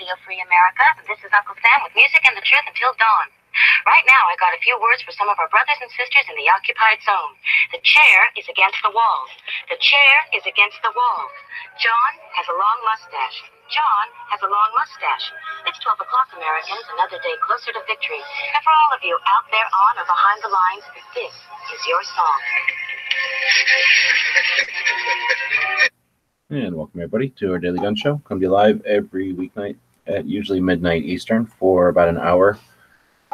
Radio Free America. This is Uncle Sam with music and the truth until dawn. Right now, I got a few words for some of our brothers and sisters in the occupied zone. The chair is against the wall. The chair is against the wall. John has a long mustache. John has a long mustache. It's 12 o'clock, Americans, another day closer to victory. And for all of you out there on or behind the lines, this is your song. And welcome everybody to our Daily Gun Show. Come to you live every weeknight at usually midnight Eastern for about an hour.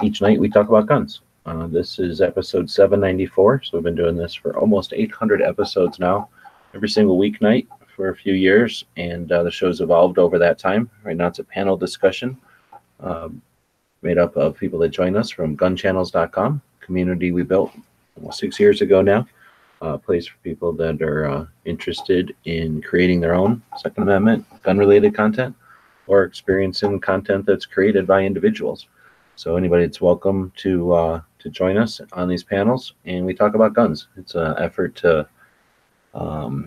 Each night we talk about guns. This is episode 794, so we've been doing this for almost 800 episodes now, every single weeknight for a few years, and the show's evolved over that time. Right now it's a panel discussion made up of people that join us from gunchannels.com, community we built almost 6 years ago now. A place for people that are interested in creating their own Second Amendment gun-related content or experiencing content that's created by individuals. So anybody that's welcome to join us on these panels, and we talk about guns. It's an effort to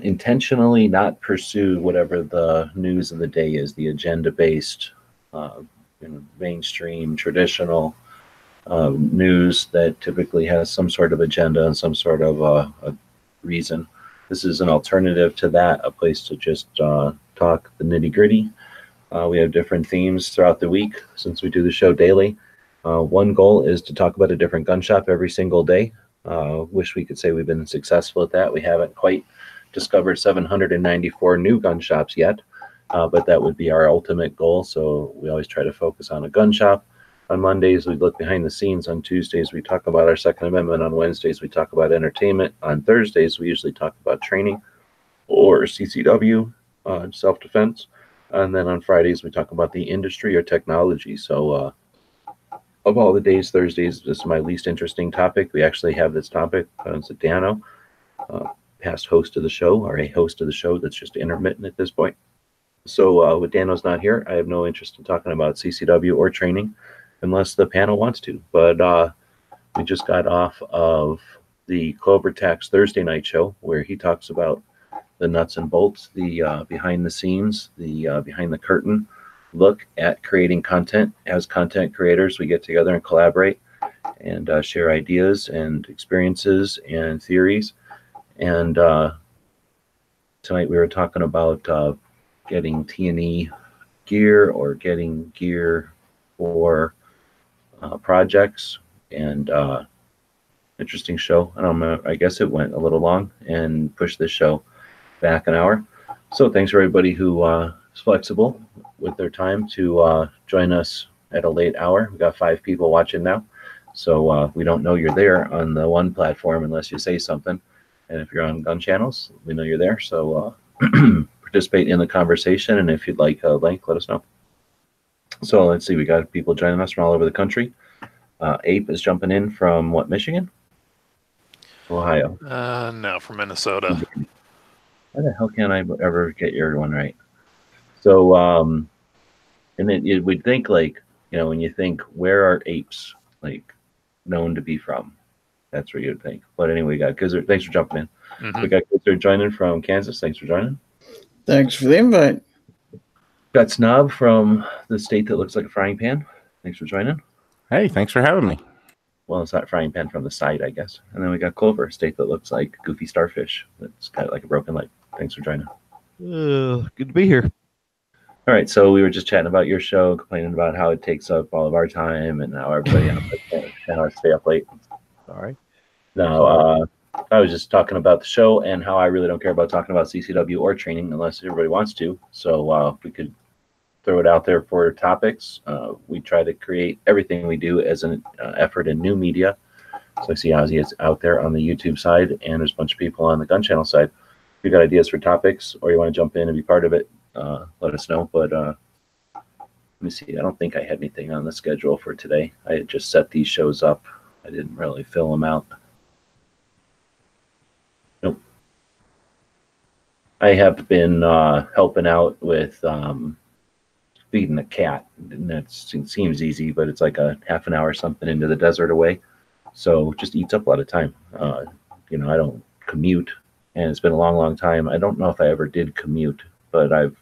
intentionally not pursue whatever the news of the day is, the agenda-based, mainstream, traditional news that typically has some sort of agenda and some sort of a reason. This is an alternative to that, a place to just talk the nitty-gritty. We have different themes throughout the week since we do the show daily. One goal is to talk about a different gun shop every single day. Wish we could say we've been successful at that. We haven't quite discovered 794 new gun shops yet, but that would be our ultimate goal. So we always try to focus on a gun shop. On Mondays, we look behind the scenes. On Tuesdays, we talk about our Second Amendment. On Wednesdays, we talk about entertainment. On Thursdays, we usually talk about training or CCW, self-defense. And then on Fridays, we talk about the industry or technology. So of all the days, Thursdays is my least interesting topic. We actually have this topic. It's Dano, past host of the show, or a host of the show that's just intermittent at this point. So with Dano's not here, I have no interest in talking about CCW or training, unless the panel wants to. But we just got off of the Clover Tax Thursday night show, where he talks about the nuts and bolts, the behind the scenes, the behind the curtain look at creating content. As content creators, we get together and collaborate and share ideas and experiences and theories. And tonight we were talking about getting T&E gear or getting gear for projects, and interesting show. I guess it went a little long and pushed this show back an hour. So thanks for everybody who is flexible with their time to join us at a late hour. We got 5 people watching now, so we don't know you're there on the one platform unless you say something. And if you're on Gun Channels, we know you're there. So participate in the conversation, and if you'd like a link, let us know. So let's see, we got people joining us from all over the country. Ape is jumping in from what, Michigan? Ohio? No, from Minnesota. How the hell can I ever get your one right? So, and then you would think, like, when you think, where are apes, like, known to be from? That's where you'd think. But anyway, we got Gizzard. Thanks for jumping in. Mm-hmm. We got Gizzard joining from Kansas. Thanks for joining. Thanks for the invite. Got Snob from the state that looks like a frying pan. Thanks for joining. Hey, thanks for having me. Well, it's not frying pan from the side, I guess. And then we got Clover, a state that looks like Goofy Starfish. That's kind of like a broken leg. Thanks for joining. Good to be here. All right, so we were just chatting about your show, complaining about how it takes up all of our time and how everybody can't stay up late. All right. No, I was just talking about the show and how I really don't care about talking about CCW or training unless everybody wants to. So if we could throw it out there for topics. We try to create everything we do as an effort in new media. So I see Ozzy is out there on the YouTube side, and there's a bunch of people on the Gun Channel side. If you got ideas for topics or you want to jump in and be part of it, let us know. But let me see. I don't think I had anything on the schedule for today. I had just set these shows up. I didn't really fill them out. Nope. I have been helping out with feeding a cat, and that seems easy, but it's like a half an hour something into the desert away, so it just eats up a lot of time. I don't commute, and it's been a long time. I don't know if I ever did commute, but I've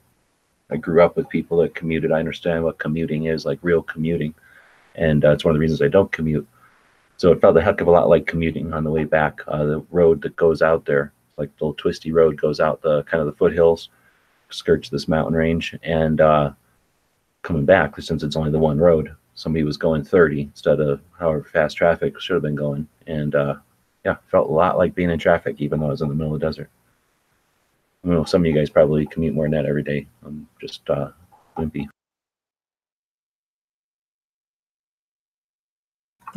I grew up with people that commuted. I understand what commuting is, like real commuting, and it's one of the reasons I don't commute. So it felt a heck of a lot like commuting on the way back. The road that goes out there, like the little twisty road, goes out the kind of the foothills, skirts this mountain range, and coming back, since it's only the one road, somebody was going 30 instead of however fast traffic should have been going, and yeah, felt a lot like being in traffic, even though I was in the middle of the desert. I know some of you guys probably commute more than that every day. I'm just wimpy.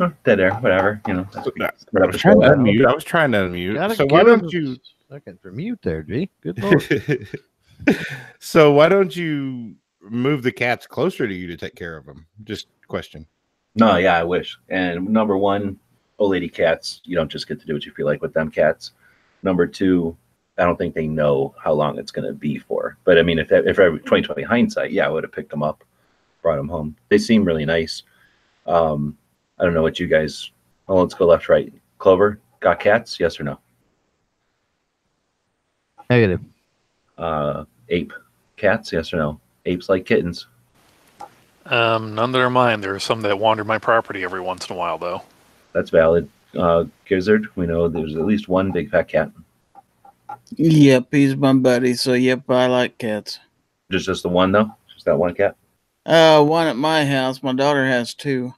Oh, dead air, whatever, you know. I was trying to unmute. I was trying to unmute. Gotta So why give don't us you? a second for mute there, G? Good lord. So why don't you move the cats closer to you to take care of them? Just question. No, yeah, I wish. And number one, old lady cats, you don't just get to do what you feel like with them cats. Number two, I don't think they know how long it's going to be for. But I mean, if 2020 hindsight, yeah, I would have picked them up, brought them home. They seem really nice. I don't know what you guys. Oh, let's go left, right. Clover, got cats? Yes or no? Negative. Ape, cats? Yes or no? Apes like kittens. None that are mine. There are some that wander my property every once in a while, though. That's valid. Gizzard, we know there's at least one big fat cat. Yep, he's my buddy. So yep, I like cats. Just the one though? Just that one cat? One at my house. My daughter has two.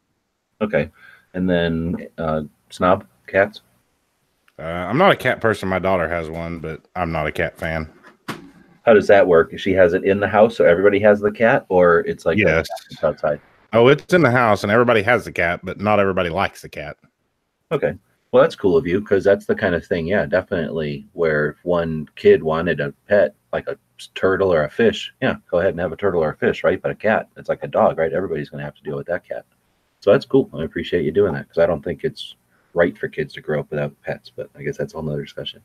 Okay. And then snob cats? I'm not a cat person. My daughter has one, but I'm not a cat fan. How does that work? She has it in the house, so everybody has the cat, or it's like Yes. it's outside? Oh, it's in the house, and everybody has the cat, but not everybody likes the cat. Okay. Well, that's cool of you, because that's the kind of thing, yeah, definitely, where if one kid wanted a pet, like a turtle or a fish, yeah, go ahead and have a turtle or a fish, right? But a cat, it's like a dog, right? Everybody's going to have to deal with that cat. So that's cool. I appreciate you doing that, because I don't think it's right for kids to grow up without pets, but I guess that's a whole nother discussion.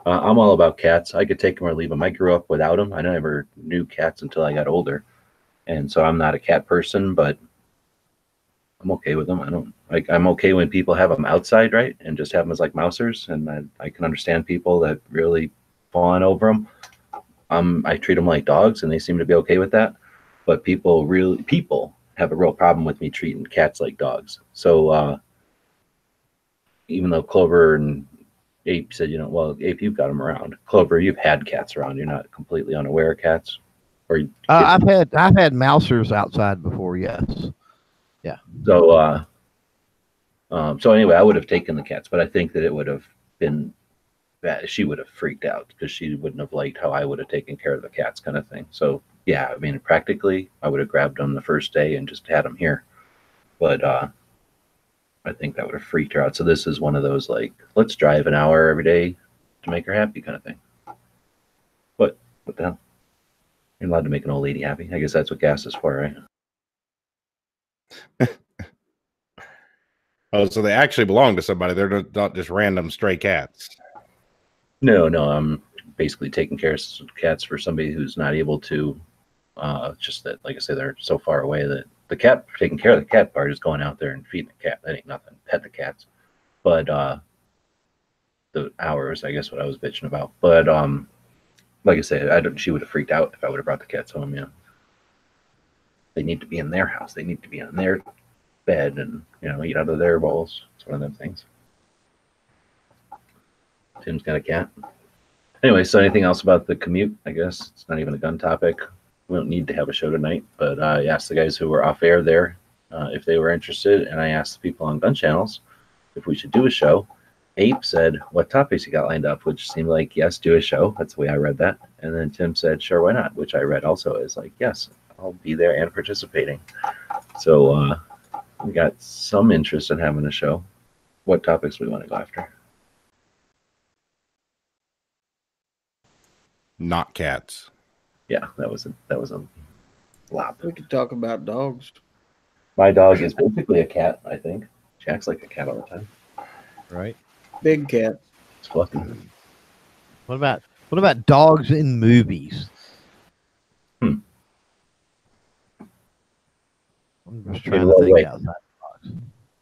I'm all about cats. I could take them or leave them. I grew up without them. I never knew cats until I got older. And so I'm not a cat person, but I'm okay with them. I don't like, I'm okay when people have them outside, right? And just have them as like mousers. And I can understand people that really fawn over them. I treat them like dogs and they seem to be okay with that. But people have a real problem with me treating cats like dogs. So even though Clover and Ape said, well, Ape, you've got them around. Clover, you've had cats around. You're not completely unaware of cats. Or I've had mousers outside before. Yes. Yeah. So so anyway, I would have taken the cats, but I think that it would have been bad. She would have freaked out because she wouldn't have liked how I would have taken care of the cats, kind of thing. So yeah, I mean, practically, I would have grabbed them the first day and just had them here. But I think that would have freaked her out. So this is one of those, like, let's drive an hour every day to make her happy kind of thing. What the hell? You're allowed to make an old lady happy. I guess that's what gas is for, right? Oh, so they actually belong to somebody. They're not just random stray cats. No, I'm basically taking care of cats for somebody who's not able to. Just that, like I say, they're so far away that the cat, taking care of the cat part is going out there and feeding the cat. That ain't nothing. Pet the cats. But the hours, I guess, what I was bitching about. But like I said, she would have freaked out if I would have brought the cats home. Yeah, they need to be in their house. They need to be on their bed and eat out of their bowls. It's one of them things. Tim's got a cat. Anyway, so anything else about the commute? I guess it's not even a gun topic. We don't need to have a show tonight, but I asked the guys who were off air there if they were interested, and I asked the people on gun channels if we should do a show. Ape said, what topics you got lined up, which seemed like, yes, do a show. That's the way I read that. And then Tim said, sure, why not? Which I read also as like, yes, I'll be there and participating. So we got some interest in having a show. What topics we want to go after? Not cats. Yeah, that was a lot. We could talk about dogs. My dog is basically a cat, I think. She acts like a cat all the time. Right. Big cat. It's fluffy. What about dogs in movies? Hmm. I'm just trying to think outside the box.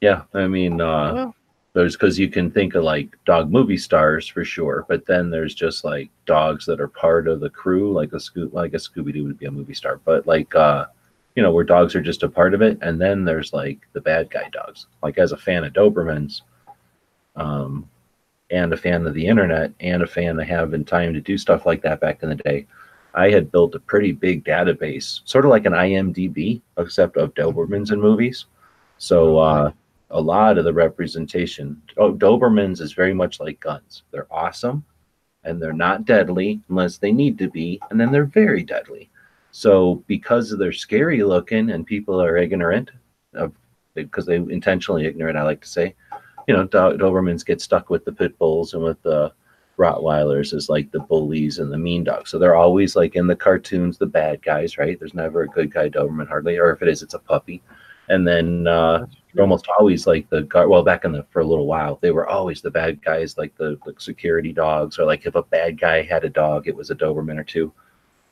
Yeah, I mean, Well, There's because you can think of like dog movie stars for sure, but then there's just like dogs that are part of the crew, like a Scooby Doo would be a movie star, but like where dogs are just a part of it, and then there's like the bad guy dogs. Like as a fan of Dobermans, and a fan of the internet, and a fan of having time to do stuff like that back in the day, I had built a pretty big database, sort of like an IMDb, except of Dobermans in movies. So a lot of the representation, Dobermans is very much like guns. They're awesome, and they're not deadly unless they need to be, and then they're very deadly. So because they're scary looking and people are ignorant, because they intentionally ignorant, I like to say, Dobermans get stuck with the pit bulls and with the Rottweilers as like the bullies and the mean dogs. So they're always like in the cartoons, the bad guys, right? There's never a good guy Doberman hardly, or if it is, it's a puppy. And then they're almost always like the guard. Well, for a little while, they were always the bad guys, like the security dogs, or like if a bad guy had a dog, it was a Doberman or two.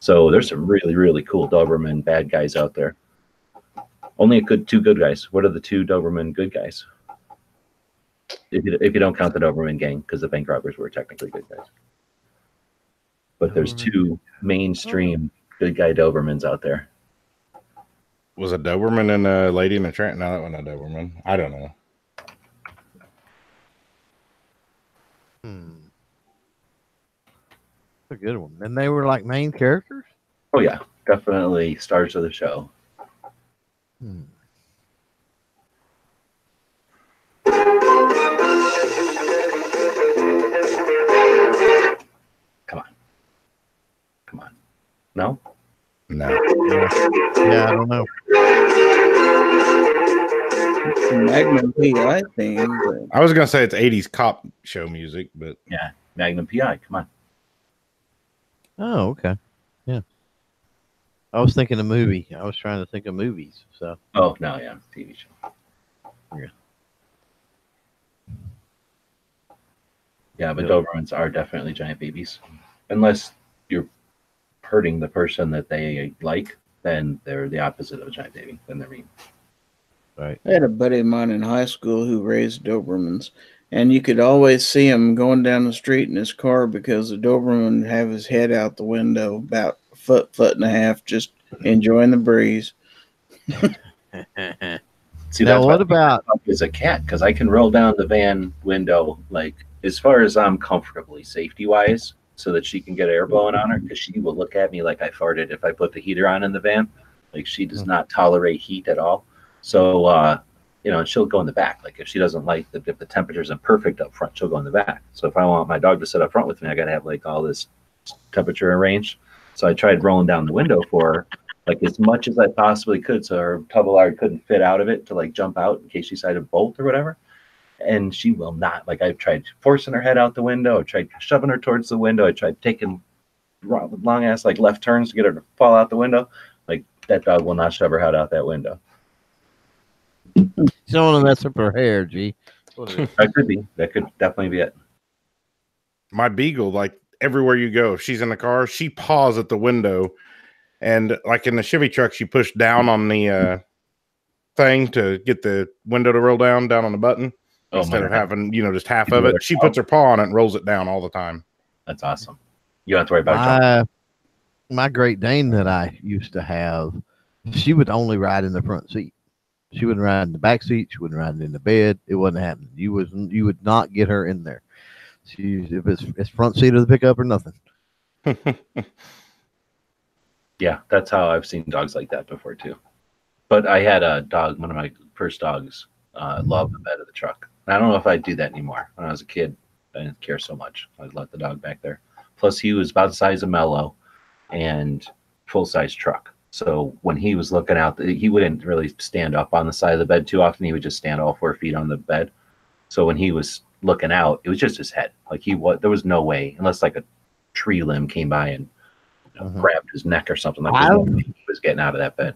So there's some really, really cool Doberman bad guys out there. Only two good guys. What are the two Doberman good guys? If you don't count the Doberman gang, because the bank robbers were technically good guys. But there's two mainstream good guy Dobermans out there. Was a Doberman and a Lady in the Tramp? No, that wasn't a Doberman. I don't know. A good one. And they were like main characters? Oh yeah, definitely stars of the show. Come on. No? No. Yeah, I don't know. It's a Magnum PI thing. But... I was gonna say it's 80s cop show music, but yeah, Magnum PI. Come on. Oh, okay. Yeah. I was thinking of movie. I was trying to think of movies. So. Oh no, yeah, TV show. Yeah. Yeah, but Dobermans are definitely giant babies, unless you're hurting the person that they like. Then they're the opposite of a giant baby. Then they're mean. Right. I had a buddy of mine in high school who raised Dobermans, and you could always see him going down the street in his car because the Doberman would have his head out the window about a foot and a half, just enjoying the breeze. See, now, that's what about as a cat? Because I can roll down the van window, like as far as I'm comfortably, safety wise, so that she can get air blowing on her. Because she will look at me like I farted if I put the heater on in the van. Like she does not tolerate heat at all. So, and she'll go in the back. Like if she doesn't like if the temperature isn't perfect up front, she'll go in the back. So if I want my dog to sit up front with me, I got to have like all this temperature arranged. So I tried rolling down the window for her, like as much as I possibly could, so her Tubalard couldn't fit out of it to like jump out in case she decided to bolt or whatever. And she will not. Like I've tried forcing her head out the window. I tried shoving her towards the window. I tried taking long ass like left turns to get her to fall out the window. Like that dog will not shove her head out that window. You don't want to mess up her hair, G. That could be. That could definitely be it. my Beagle, like everywhere you go, if she's in the car, she paws at the window. And like in the Chevy truck, she pushed down on the thing to get the window to roll down on the button. Instead of having, just half of it. She puts her paw on it and rolls it down all the time. That's awesome. You don't have to worry about it. My Great Dane that I used to have, she would only ride in the front seat. She wouldn't ride in the back seat. She wouldn't ride in the bed. It wasn't happening. You would not get her in there. If it's front seat of the pickup or nothing. Yeah, that's how I've seen dogs like that before too. But I had a dog, one of my first dogs, loved the bed of the truck. And I don't know if I'd do that anymore. When I was a kid, I didn't care so much. I'd let the dog back there. Plus, he was about the size of Mello and full-size truck. So when he was looking out, he wouldn't really stand up on the side of the bed too often. He would just stand all 4 feet on the bed. So when he was looking out, it was just his head. Like there was no way, unless like a tree limb came by and grabbed his neck or something. Like he was getting out of that bed.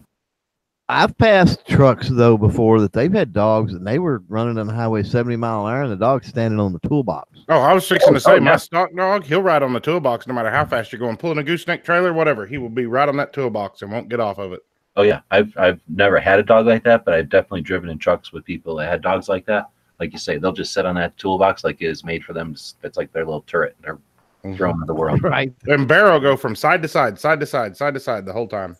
I've passed trucks though before that they've had dogs and they were running on the highway 70 mile an hour and the dog's standing on the toolbox. Oh, I was fixing to say, my stock dog, he'll ride on the toolbox no matter how fast you're going, pulling a gooseneck trailer, whatever. He will be right on that toolbox and won't get off of it. Oh yeah, I've never had a dog like that, but I've definitely driven in trucks with people that had dogs like that. like you say, they'll just sit on that toolbox like it is made for them. It's like their little turret. They're thrown at the world. Right. And Barrow go from side to side, side to side, side to side the whole time.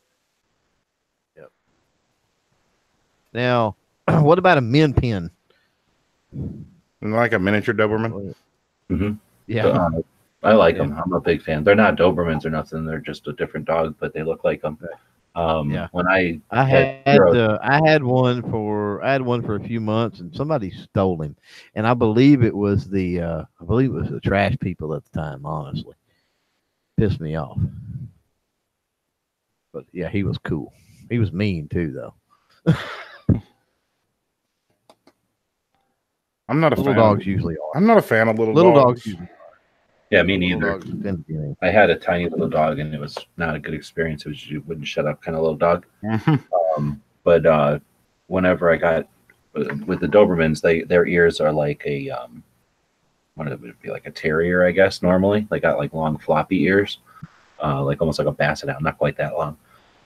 Yep. Now, what about a min pin? Like a miniature Doberman. Mm-hmm. Yeah. So, I like them. I'm a big fan. They're not Dobermans or nothing. They're just a different dog, but they look like them. Yeah. When I had one for a few months, and somebody stole him, and I believe it was the trash people at the time. Honestly, pissed me off. But yeah, he was cool. He was mean too, though. I'm not a Little fan. dogs usually are. I'm not a fan of little dogs. dogs. Usually yeah, me Little neither. dogs tend to be mean. I had a tiny little dog, and it was not a good experience. It was you wouldn't shut up kind of little dog. But whenever I got with the Dobermans, their ears are like a what would it be, like a terrier, I guess. Normally, they got like long floppy ears, like almost like a basset hound, not quite that long,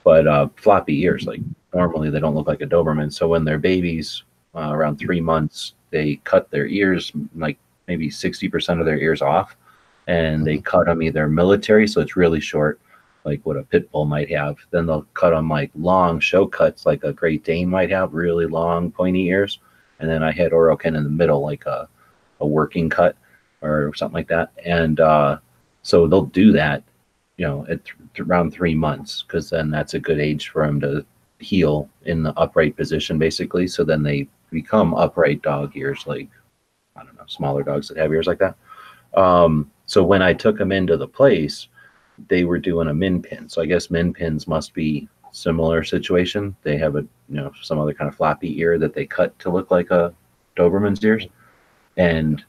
but floppy ears. Like normally they don't look like a Doberman. So when they're babies, around 3 months, they cut their ears, like maybe 60% of their ears off, and they cut them either military, so it's really short, like what a pit bull might have. Then they'll cut them like long show cuts, like a Great Dane might have, really long pointy ears. And then I had Oroken in the middle, like a working cut or something like that. And so they'll do that, at around 3 months, because then that's a good age for them to heal in the upright position, basically. So then they become upright dog ears, like, I don't know, smaller dogs that have ears like that. So when I took them into the place, they were doing a min pin. So I guess min pins must be similar situation. They have some other kind of floppy ear that they cut to look like a Doberman's ears. And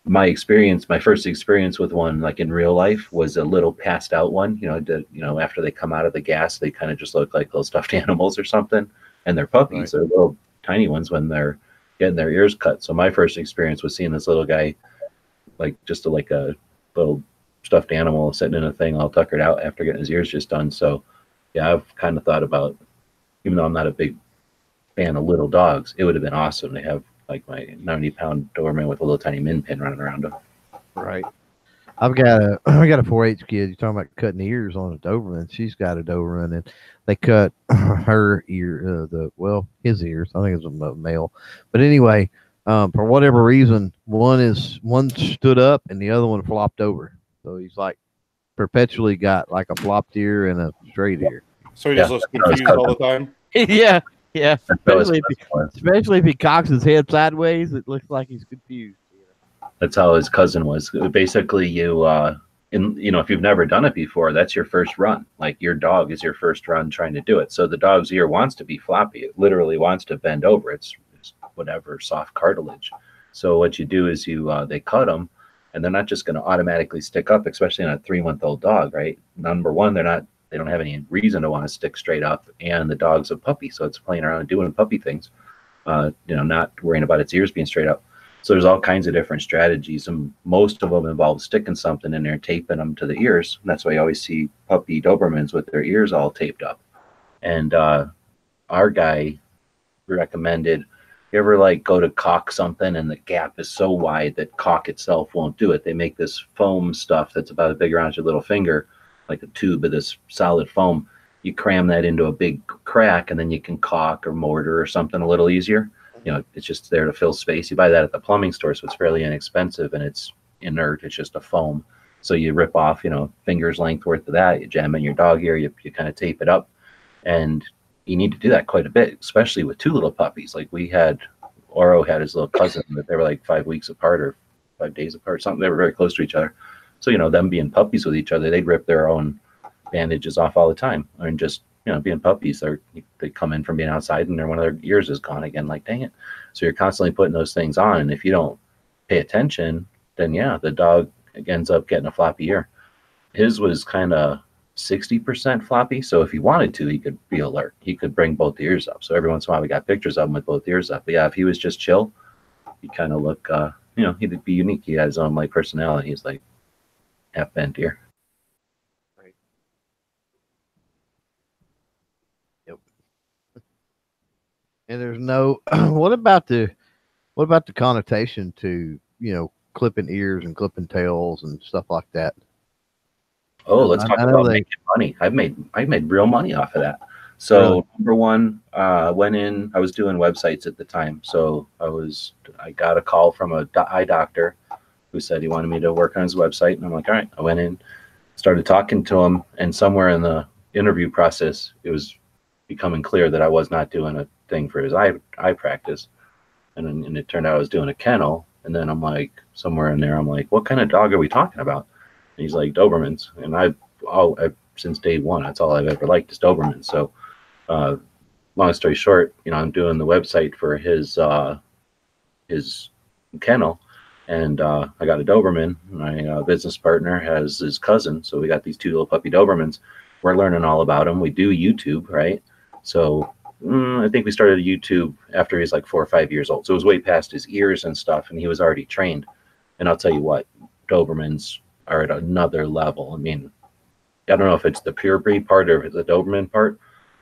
my first experience with one, like in real life, was a little passed out one. After they come out of the gas, they kind of just look like little stuffed animals or something. And they're puppies. Right. They're little tiny ones when they're getting their ears cut. So my first experience was seeing this little guy, like just like a little stuffed animal sitting in a thing all tuckered out after getting his ears just done. So yeah, I've kind of thought about, even though I'm not a big fan of little dogs, it would have been awesome to have like my 90-pound Doberman with a little tiny min pin running around him. Right. I got a 4-H kid. You're talking about cutting ears on a Doberman. She's got a Doberman, and they cut her ear, his ears. I think it's a male, but anyway, for whatever reason, one stood up and the other one flopped over. So he's like perpetually got like a flopped ear and a straight ear. So he just looks confused all the time. Yeah. Especially Especially if he cocks his head sideways, it looks like he's confused. That's how his cousin was. Basically, if you've never done it before, that's your first run. Like your dog is your first run trying to do it. So the dog's ear wants to be floppy. It literally wants to bend over. It's whatever, soft cartilage. So what you do is they cut them, and they're not just going to automatically stick up, especially in a 3-month-old dog, right? Number one, they don't have any reason to want to stick straight up, and the dog's a puppy, so it's playing around and doing puppy things, not worrying about its ears being straight up. So there's all kinds of different strategies, and most of them involve sticking something in there, taping them to the ears. And that's why you always see puppy Dobermans with their ears all taped up. And our guy recommended, you ever like go to caulk something and the gap is so wide that caulk itself won't do it. They make this foam stuff that's about as big around your little finger, like a tube of this solid foam. You cram that into a big crack, and then you can caulk or mortar or something a little easier. It's just there to fill space. You buy that at the plumbing store, so it's fairly inexpensive, and it's inert. It's just a foam. So you rip off, finger's length worth of that. You jam in your dog ear. You kind of tape it up, and you need to do that quite a bit, especially with 2 little puppies. Like Oro had his little cousin, but they were like 5 weeks apart or 5 days apart, something. They were very close to each other. So, them being puppies with each other, they'd rip their own bandages off all the time. I mean, just, being puppies, they come in from being outside and one of their ears is gone again, like, dang it. So you're constantly putting those things on. And if you don't pay attention, then yeah, the dog ends up getting a floppy ear. His was kind of 60% floppy. So if he wanted to, he could be alert. He could bring both ears up. So every once in a while we got pictures of him with both ears up. But yeah, if he was just chill, he'd kind of look, he'd be unique. He had his own like personality. He's like half bent ear. Right. Yep. And there's no, what about the What about the connotation to, clipping ears and clipping tails and stuff like that? Oh, let's talk I know about they making money. I've made real money off of that. So really. number one, went in. I was doing websites at the time, so I got a call from a eye doctor who said he wanted me to work on his website, and I'm like, all right. I went in, started talking to him, and somewhere in the interview process, it was becoming clear that I was not doing a thing for his eye practice, and it turned out I was doing a kennel. And then I'm like, somewhere in there, I'm like, what kind of dog are we talking about? And he's like, Dobermans. And I've since day one, that's all I've ever liked is Dobermans. So, long story short, I'm doing the website for his kennel, and I got a Doberman. My business partner has his cousin, so we got these two little puppy Dobermans. We're learning all about them. We do YouTube, right? So I think we started YouTube after he's like 4 or 5 years old. So it was way past his ears and stuff, and he was already trained. And I'll tell you what, Dobermans are at another level. I mean, I don't know if it's the pure breed part or the Doberman part,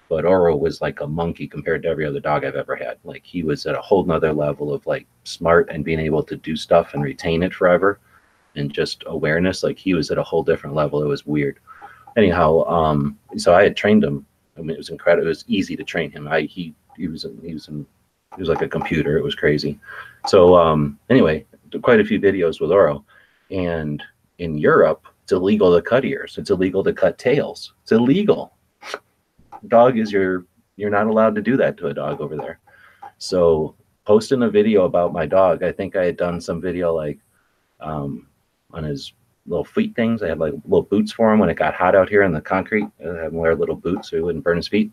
but Oro was like a monkey compared to every other dog I've ever had. Like he was at a whole nother level of like smart and being able to do stuff and retain it forever and just awareness. Like he was at a whole different level. It was weird. Anyhow, so I had trained him. I mean, it was incredible. It was easy to train him. He was like a computer. It was crazy. So anyway, quite a few videos with Oro, and in Europe, it's illegal to cut ears. It's illegal to cut tails. It's illegal. Dog is you're not allowed to do that to a dog over there. So posting a video about my dog, I think I had done some video like on his little feet things. I had like little boots for him when it got hot out here in the concrete. I had him wear little boots so he wouldn't burn his feet.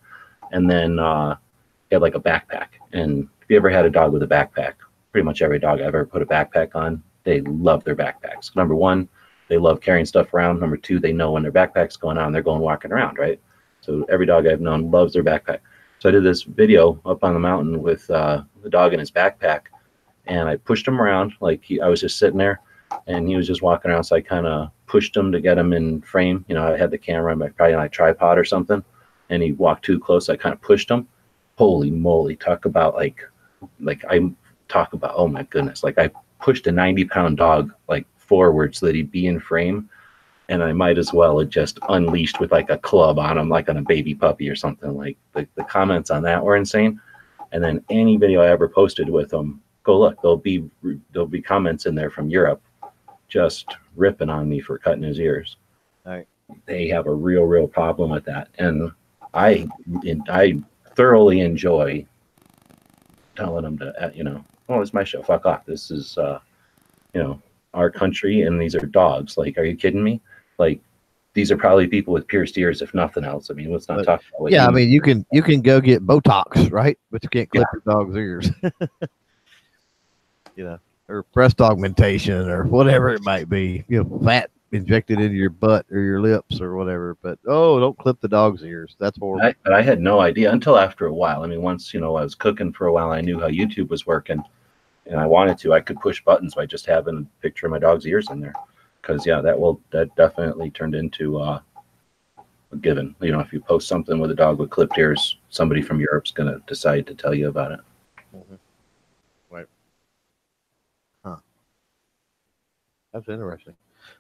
And then he had like a backpack. And if you ever had a dog with a backpack, pretty much every dog I've ever put a backpack on, they love their backpacks. Number one, they love carrying stuff around. Number two, they know when their backpack's going on, they're going walking around, right? So every dog I've known loves their backpack. So I did this video up on the mountain with the dog in his backpack, and I pushed him around like I was just sitting there, and he was just walking around. So I kind of pushed him to get him in frame. I had the camera probably on a tripod or something, and he walked too close. I kind of pushed him. Holy moly! Talk about oh my goodness! Like I pushed a 90-pound dog like forward so that he'd be in frame. And I might as well have just unleashed with like a club on him, like on a baby puppy or something. Like the comments on that were insane. And then any video I ever posted with him, go look, there'll be comments in there from Europe, just ripping on me for cutting his ears. Right. They have a real problem with that, and I thoroughly enjoy telling them to, oh, it's my show, fuck off. This is our country, and these are dogs. Like, are you kidding me? Like, these are probably people with pierced ears, if nothing else. I mean, let's not talk about. Yeah, I mean, you can go get Botox, right? But you can't clip your dog's ears. Or breast augmentation or whatever it might be. Fat injected into your butt or your lips or whatever. But don't clip the dog's ears. That's horrible. But I had no idea until after a while. I mean, once I was cooking for a while, I knew how YouTube was working, and I wanted to. I could push buttons by just having a picture of my dog's ears in there. Because that definitely turned into a given. If you post something with a dog with clipped ears, somebody from Europe's gonna decide to tell you about it. Mm-hmm. Right. Huh. That's interesting.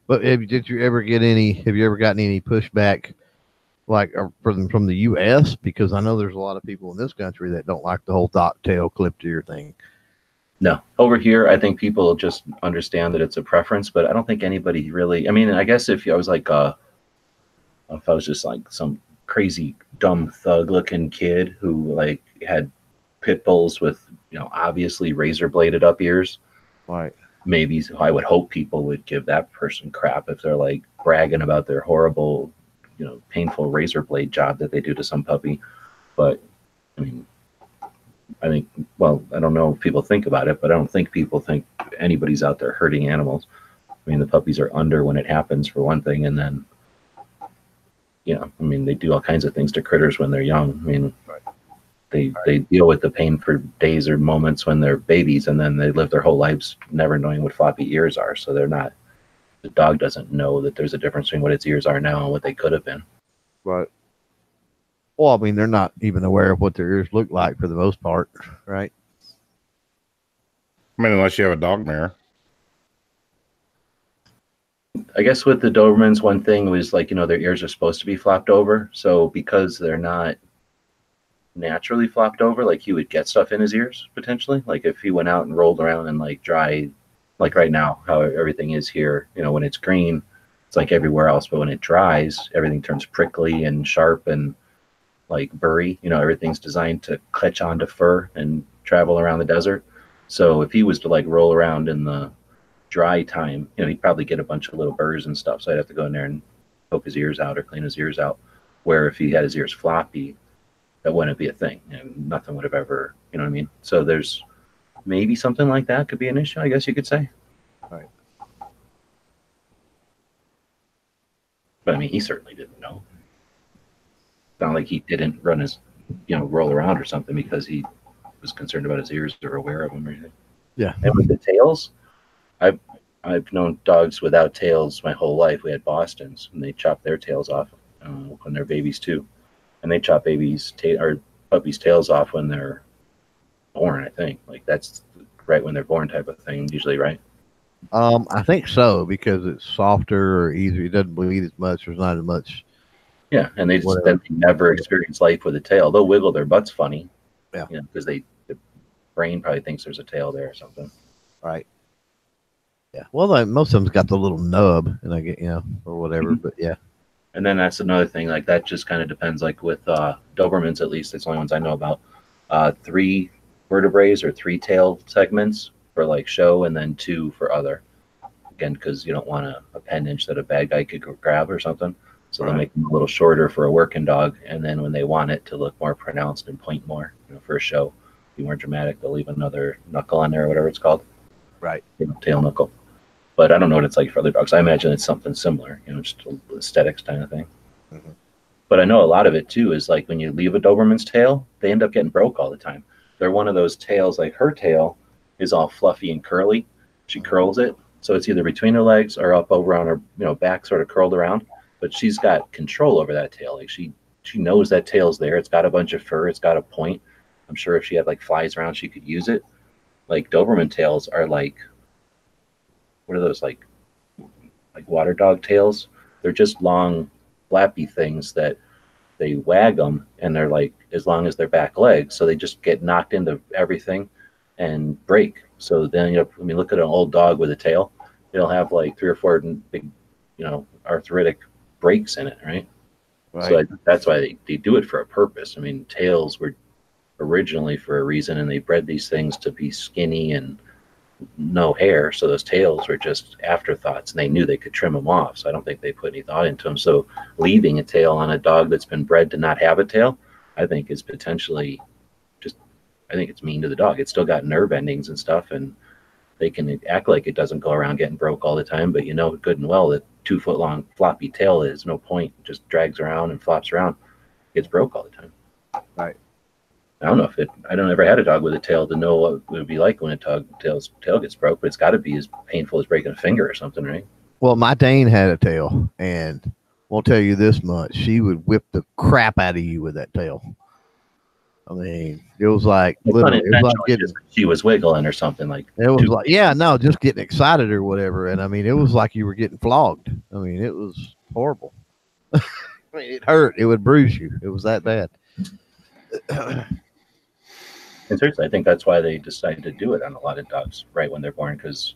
But have you ever gotten any pushback like from the U.S.? Because I know there's a lot of people in this country that don't like the whole dog tail clipped ear thing. No, over here, I think people just understand that it's a preference, but I don't think anybody really. I mean, I guess if I was like, if I was just like some crazy dumb thug-looking kid who like had pit bulls with obviously razor bladed up ears, right? Maybe I would hope people would give that person crap if they're like bragging about their horrible, painful razor blade job that they do to some puppy. But I mean, I think, well, I don't know if people think about it, but I don't think people think anybody's out there hurting animals. I mean, the puppies are under when it happens, for one thing, and then, I mean, they do all kinds of things to critters when they're young. I mean, they deal with the pain for days or moments when they're babies, and then they live their whole lives never knowing what floppy ears are. So the dog doesn't know that there's a difference between what its ears are now and what they could have been. Right. Well, I mean, they're not even aware of what their ears look like for the most part, right? I mean, unless you have a dog mare. I guess with the Dobermans, one thing was like, their ears are supposed to be flopped over. So because they're not naturally flopped over, like he would get stuff in his ears potentially. Like if he went out and rolled around in like dry, like right now, how everything is here, when it's green, it's like everywhere else. But when it dries, everything turns prickly and sharp and like burry. Everything's designed to catch onto fur and travel around the desert. So if he was to like roll around in the dry time, he'd probably get a bunch of little burrs and stuff. So I'd have to go in there and poke his ears out or clean his ears out. Where if he had his ears floppy, that wouldn't be a thing. And nothing would have ever, you know what I mean? So there's maybe something like that could be an issue, I guess you could say. Right. But I mean, he certainly didn't know. It's not like he didn't run his, roll around or something because he was concerned about his ears or aware of them or anything. Yeah. And with the tails, I've known dogs without tails my whole life. We had Bostons, and they chop their tails off when they're babies too, and they chop or puppies' tails off when they're born. I think like that's right when they're born type of thing, usually, right? I think so because it's softer or easier. It doesn't bleed as much. There's not as much. Yeah, and they just Whatever. they never experience life with a tail. They'll wiggle their butts funny, Yeah. Because the brain probably thinks there's a tail there or something. Right. Yeah. Well, most of them's got the little nub, and I get or whatever. But yeah. And then that's another thing. Like that just kind of depends. Like with Dobermans, at least, it's the only ones I know about. 3 vertebrae or 3 tail segments for like show, and then 2 for other. Again, because you don't want an appendage that a bad guy could grab or something. So they'll make them a little shorter for a working dog, and then when they want it to look more pronounced and point more, for a show, be more dramatic, they'll leave another knuckle on there or whatever it's called. Right. Tail knuckle. But I don't know what it's like for other dogs. I imagine it's something similar, just aesthetics kind of thing. Mm-hmm. But I know a lot of it too is like when you leave a Doberman's tail, they end up getting broke all the time. They're one of those tails, like her tail is all fluffy and curly. She curls it. So it's either between her legs or up over on her, back sort of curled around. But she's got control over that tail. Like she knows that tail's there. It's got a bunch of fur. It's got a point. I'm sure if she had like flies around, she could use it. Like Doberman tails are like, what are those like water dog tails? They're just long, flappy things that they wag them, and they're like as long as their back legs. So they just get knocked into everything and break. So then when you look at an old dog with a tail, it'll have like 3 or 4 big, arthritic breaks in it, right? So that's why they do it for a purpose. I mean, tails were originally for a reason, and they bred these things to be skinny and no hair. So those tails were just afterthoughts, and they knew they could trim them off. So I don't think they put any thought into them. So leaving a tail on a dog that's been bred to not have a tail, I think is potentially I think it's mean to the dog. It's still got nerve endings and stuff, and they can act like it doesn't go around getting broke all the time, but good and well that 2-foot long floppy tail is no point. It just drags around and flops around, gets broke all the time. Right. I don't know I don't ever had a dog with a tail to know what it would be like when a tail gets broke, but it's got to be as painful as breaking a finger or something, right? Well, my Dane had a tail, and won't tell you this much: she would whip the crap out of you with that tail. I mean, it was like literally, it was like she was wiggling or something like. It was like, just getting excited or whatever, and I mean, it was like you were getting flogged. I mean, it was horrible. I mean, it hurt. It would bruise you. It was that bad. And seriously, I think that's why they decided to do it on a lot of dogs right when they're born, because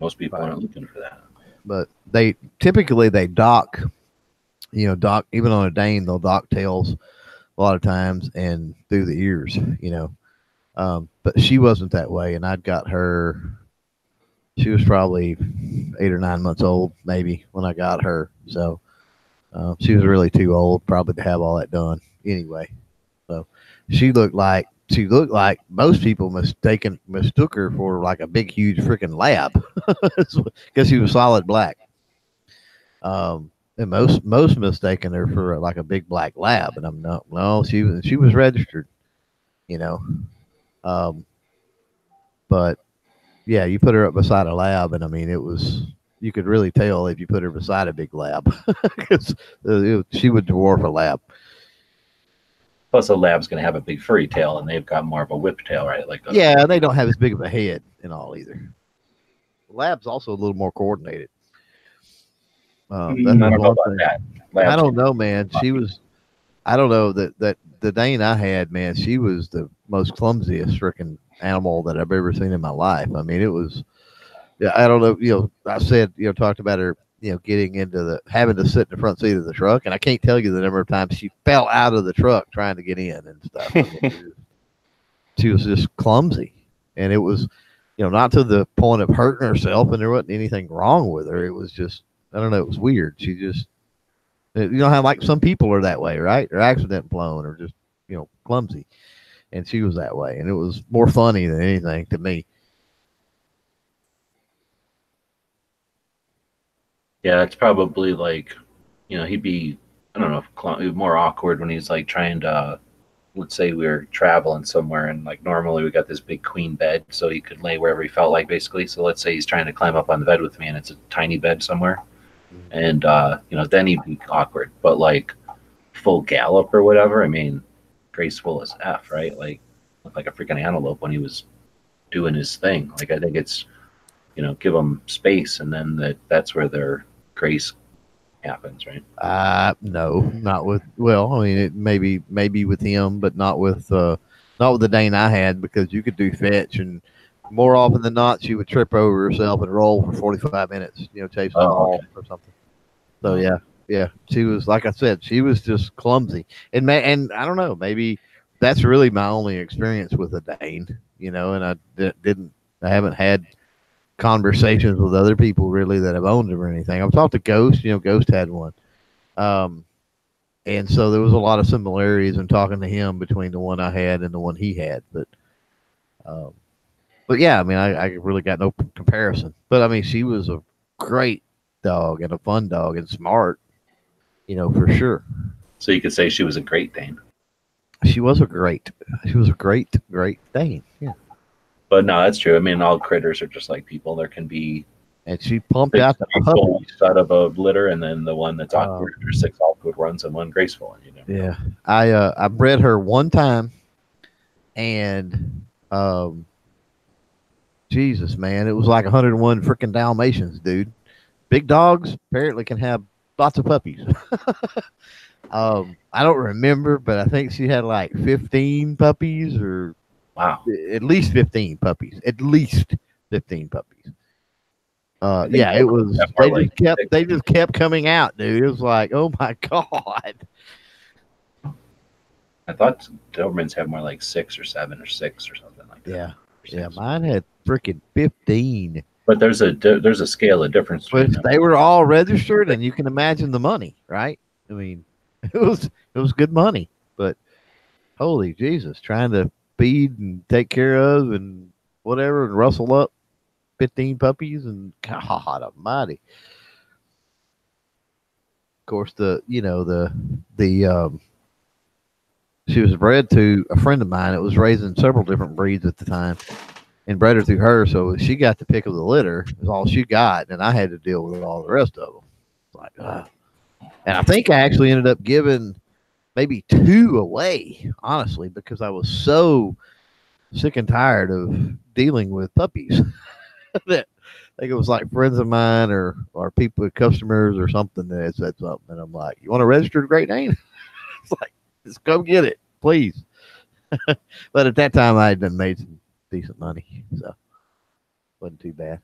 most people aren't looking for that. But they typically dock, even on a Dane, they'll dock tails a lot of times and through the ears, but she wasn't that way. And I'd got her, she was probably 8 or 9 months old, maybe, when I got her. So she was really too old probably to have all that done anyway. So she looked like most people mistook her for like a big, huge freaking lab because she was solid black. And most mistaken her for like a big black lab, and I'm not. No, she was registered, but yeah, you put her up beside a lab, and I mean, you could really tell if you put her beside a big lab because she would dwarf a lab. Plus, a lab's going to have a big furry tail, and they've got more of a whip tail, right? Like Yeah, they don't have as big of a head and all either. Lab's also a little more coordinated. I don't know about that. Labs I don't can know, be man. fluffy. She was. I don't know that the Dane I had, man. She was the most clumsiest freaking animal that I've ever seen in my life. I mean, it was. Yeah, I don't know. I said, talked about her, getting into having to sit in the front seat of the truck, and I can't tell you the number of times she fell out of the truck trying to get in and stuff. I mean, she was just clumsy, and it was, not to the point of hurting herself, and there wasn't anything wrong with her. It was just, I don't know, it was weird. She just, how like some people are that way, right? They're accident prone or just, clumsy, and she was that way, and it was more funny than anything to me. Yeah, it's probably like, he'd be, I don't know, he'd be more awkward when he's like trying to, let's say we're traveling somewhere and like normally we got this big queen bed so he could lay wherever he felt like basically. So let's say he's trying to climb up on the bed with me and it's a tiny bed somewhere. And, then he'd be awkward. But like full gallop or whatever, I mean, graceful as F, right? Like, looked like a freaking antelope when he was doing his thing. Like, I think it's, give them space and then that's where their grace happens, right? No, not with. Well, I mean, it maybe with him, but not with the Dane I had, because you could do fetch, and more often than not, she would trip over herself and roll for 45 minutes, chasing the ball or something. So yeah, she was, like I said, she was just clumsy, and I don't know, maybe that's really my only experience with a Dane, and I haven't had conversations with other people really that have owned them or anything. I've talked to Ghost. Ghost had one, and so there was a lot of similarities in talking to him between the one I had and the one he had. But yeah, I mean, I really got no comparison. But I mean, she was a great dog and a fun dog and smart, for sure. So you could say she was a Great Dane. She was a great Dane. Yeah. But no, that's true. I mean, all critters are just like people. There can be And she pumped out the puppies out of a litter, and then the one that's awkward or 6 awkward ones, and one graceful. Yeah, I bred her one time, and Jesus, man, it was like 101 freaking Dalmatians, dude. Big dogs apparently can have lots of puppies. I don't remember, but I think she had like 15 puppies, or Wow, at least 15 puppies. At least 15 puppies. Yeah, it was. They just kept coming out, dude. It was like, oh my god. I thought Dobermans have more like 6 or 7 or 6 or something like that. Yeah, mine had freaking 15. But there's a scale of difference. But they were all registered, and you can imagine the money, right? I mean, it was good money, but holy Jesus, trying to feed and take care of and whatever and rustle up 15 puppies, and God almighty. Of course, she was bred to a friend of mine that was raising several different breeds at the time, and bred her through her. So she got the pick of the litter, is all she got, and I had to deal with all the rest of them. Like, and I think I actually ended up giving maybe 2 away, honestly, because I was so sick and tired of dealing with puppies. That I think it was like friends of mine or people, customers or something, that had said something, and I'm like, "You want to register the Great Dane?" It's like, just go get it, please. But at that time, I had done made some decent money, so wasn't too bad.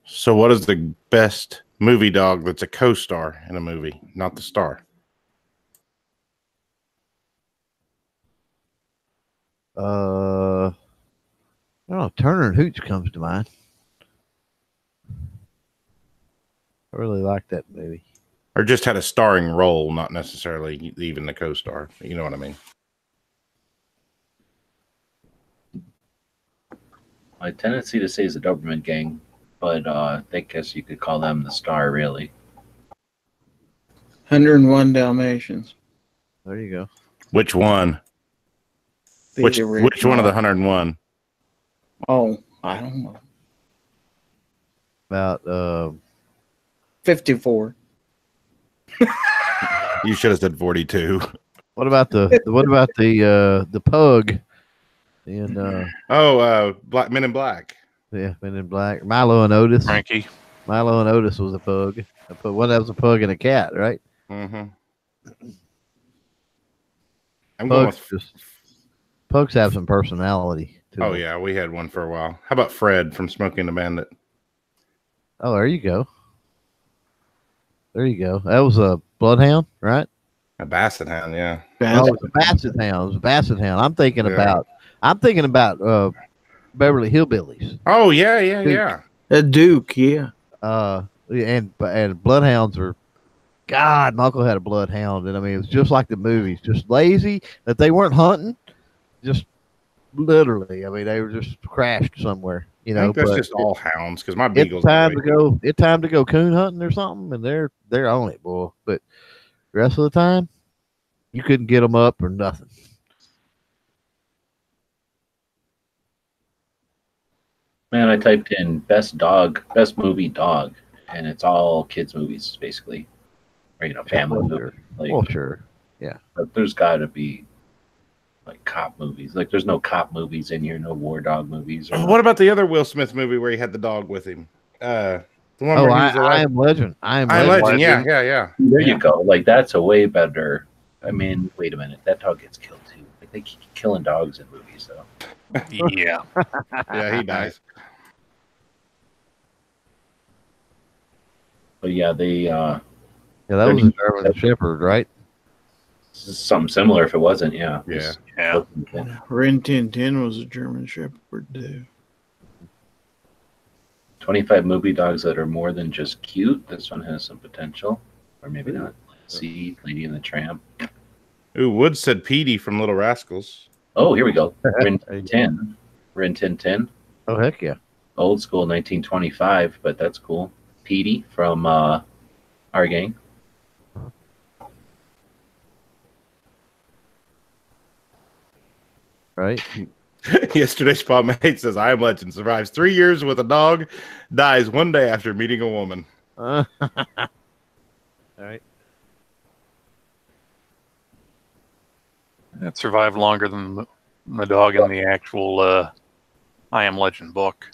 So, what is the best movie dog that's a co-star in a movie, not the star? I don't know, Turner and Hooch comes to mind. I really like that movie. Or just had a starring role, not necessarily even the co-star. You know what I mean? My tendency to say is the Doberman Gang, but I guess you could call them the star, really. 101 Dalmatians. There you go. Which one? Which one of the 101? Oh, I don't know. About 54. You should have said 42. What about the pug in Black Men in Black. yeah, Men in Black? Milo and Otis. Frankie. Milo and Otis was a pug. One that was a pug and a cat, right? Mm-hmm. I'm going with. Pugs have some personality. Oh yeah, we had one for a while. How about Fred from Smokey and the Bandit? Oh, there you go. There you go. That was a bloodhound, right? A Basset Hound, yeah. Oh, it was a Basset Hound. It was a Basset Hound. I'm thinking Yeah. about Beverly Hillbillies. Oh yeah. A Duke, yeah. And bloodhounds are. God, my uncle had a bloodhound, and I mean it was just like the movies, just lazy that they weren't hunting, just literally. I mean they were just crashed somewhere, you know. I think that's but just all hounds because my it's beagles. time to go. It's time to go coon hunting or something, and they're on it, boy. But the rest of the time, you couldn't get them up or nothing. Man, I typed in best movie dog, and it's all kids movies basically, or family movies. Like, Well, sure. but there's got to be like cop movies. Like, there's no cop movies in here, no war dog movies. Or What about the other Will Smith movie where he had the dog with him? The one Oh, where he was I Am Legend. I Am Legend. Legend. Yeah. There you go. Like, that's a way better. I mean, wait a minute, that dog gets killed too. Like, they keep killing dogs in movies, though. Yeah. Yeah, he dies. But yeah, they Yeah, that was a German Shepherd, right? something similar. If it wasn't, yeah. Yeah. Yeah. Rin Tin Tin was a German Shepherd too. 25 movie dogs that are more than just cute. This one has some potential, or maybe not. See, Lady and the Tramp. Ooh, Wood said Petey from Little Rascals. Oh, here we go. Rin Tin Tin. Rin Tin Tin. Oh, heck yeah. Old school 1925, but that's cool. Petey from our gang. Right? Yesterday's spot mate says, I Am Legend survives 3 years with a dog, dies one day after meeting a woman. All right. It survived longer than the dog in the actual I Am Legend book.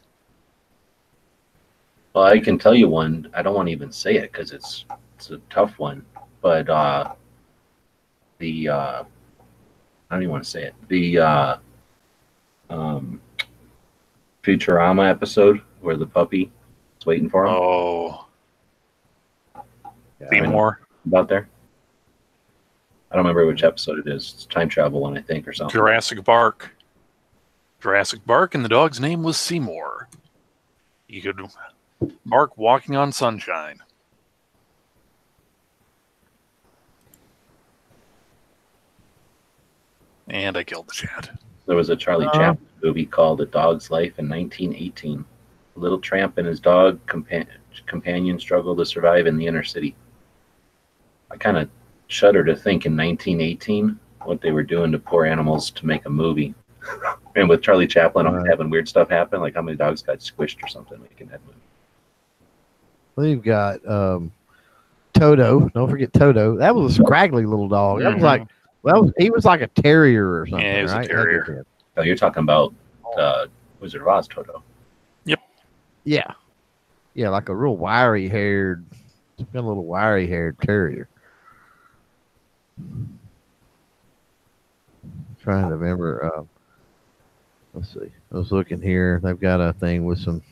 Well, I can tell you one. I don't want to even say it because it's a tough one. But I don't even want to say it. The Futurama episode where the puppy is waiting for him. Oh. Seymour. About there. I don't remember which episode it is. It's a time travel one, I think, or something. Jurassic Park. Jurassic Park, and the dog's name was Seymour. You could bark walking on sunshine. And I killed the chat. There was a Charlie Chaplin movie called A Dog's Life in 1918. A little tramp and his dog companion struggle to survive in the inner city. I kind of shudder to think in 1918 what they were doing to poor animals to make a movie. And with Charlie Chaplin having weird stuff happen, like how many dogs got squished or something making that movie. We've got Toto. Don't forget Toto. That was a scraggly little dog. That was like, he was like a terrier or something. Yeah, he was right? a terrier. Oh, you're talking about Wizard of Oz Toto. Yep. Yeah. Yeah, like a real wiry-haired, some kind of little wiry-haired terrier. Trying to remember. Let's see. I was looking here. They've got a thing with some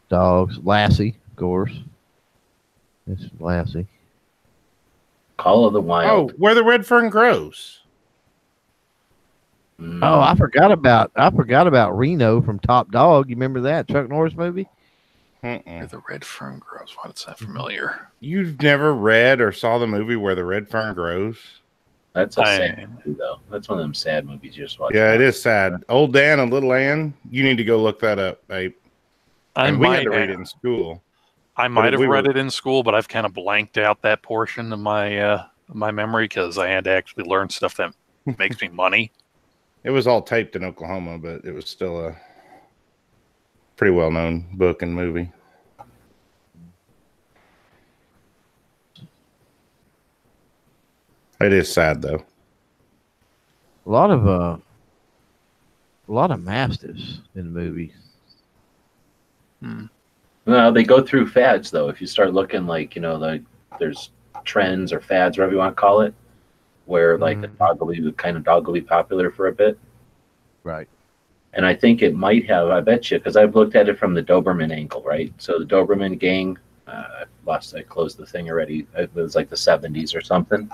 dogs. Lassie, of course. It's Lassie. Call of the Wild. Oh, Where the Red Fern Grows. Oh, I forgot about Reno from Top Dog. You remember that Chuck Norris movie? Where the Red Fern Grows. Why does that familiar? You've never read or saw the movie Where the Red Fern Grows? That's a sad movie, though. That's one of them sad movies you just watch. Yeah, it is sad. Old Dan and Little Ann. You need to go look that up, babe. And we had to read it in school. I might have read it in school, but I've kind of blanked out that portion of my my memory because I had to actually learn stuff that makes me money. It was all taped in Oklahoma, but it was still a pretty well-known book and movie. It is sad though. A lot of mastiffs in the movie. No, they go through fads though. If you start looking like, like there's trends or fads, whatever you want to call it, where like a dog will be popular for a bit. Right. And I think it might have, I bet you, because I've looked at it from the Doberman angle, right? So the Doberman gang, I closed the thing already. It was like the 70s or something.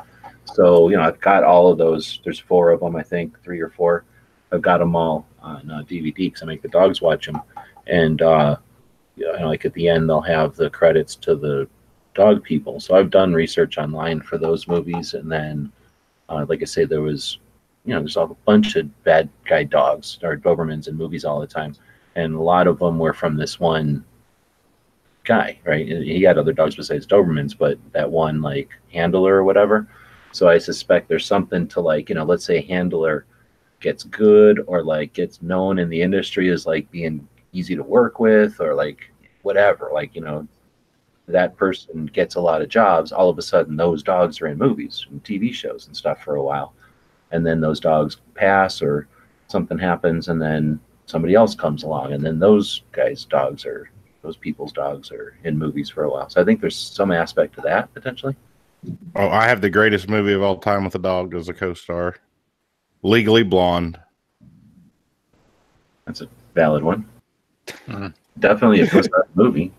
So, I've got all of those. There's 4 of them, I think, 3 or 4. I've got them all on DVD because I make the dogs watch them. And, like at the end, they'll have the credits to the dog people. So I've done research online for those movies. And then, like I say, there was, there's a bunch of bad guy dogs or Dobermans in movies all the time. And a lot of them were from this one guy, right? He had other dogs besides Dobermans, but that one like handler or whatever. So I suspect there's something to like, let's say a handler gets good or like gets known in the industry as like being easy to work with or like whatever, like, that person gets a lot of jobs. All of a sudden those dogs are in movies and TV shows and stuff for a while. And then those dogs pass or something happens and then somebody else comes along and then those people's dogs are in movies for a while. So I think there's some aspect to that potentially. Oh, I have the greatest movie of all time with a dog as a co-star. Legally Blonde. That's a valid one. Definitely a co-star movie.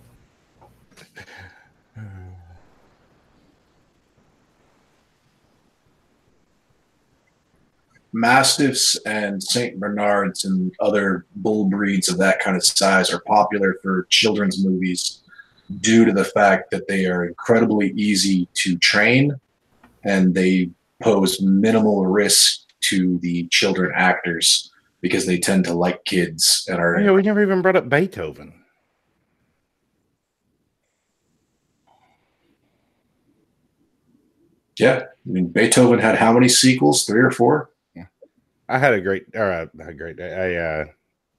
Mastiffs and St. Bernards and other bull breeds of that kind of size are popular for children's movies due to the fact that they are incredibly easy to train and they pose minimal risk to the children actors because they tend to like kids and are. Yeah, we never even brought up Beethoven. Yeah, I mean Beethoven had how many sequels? 3 or 4? I had a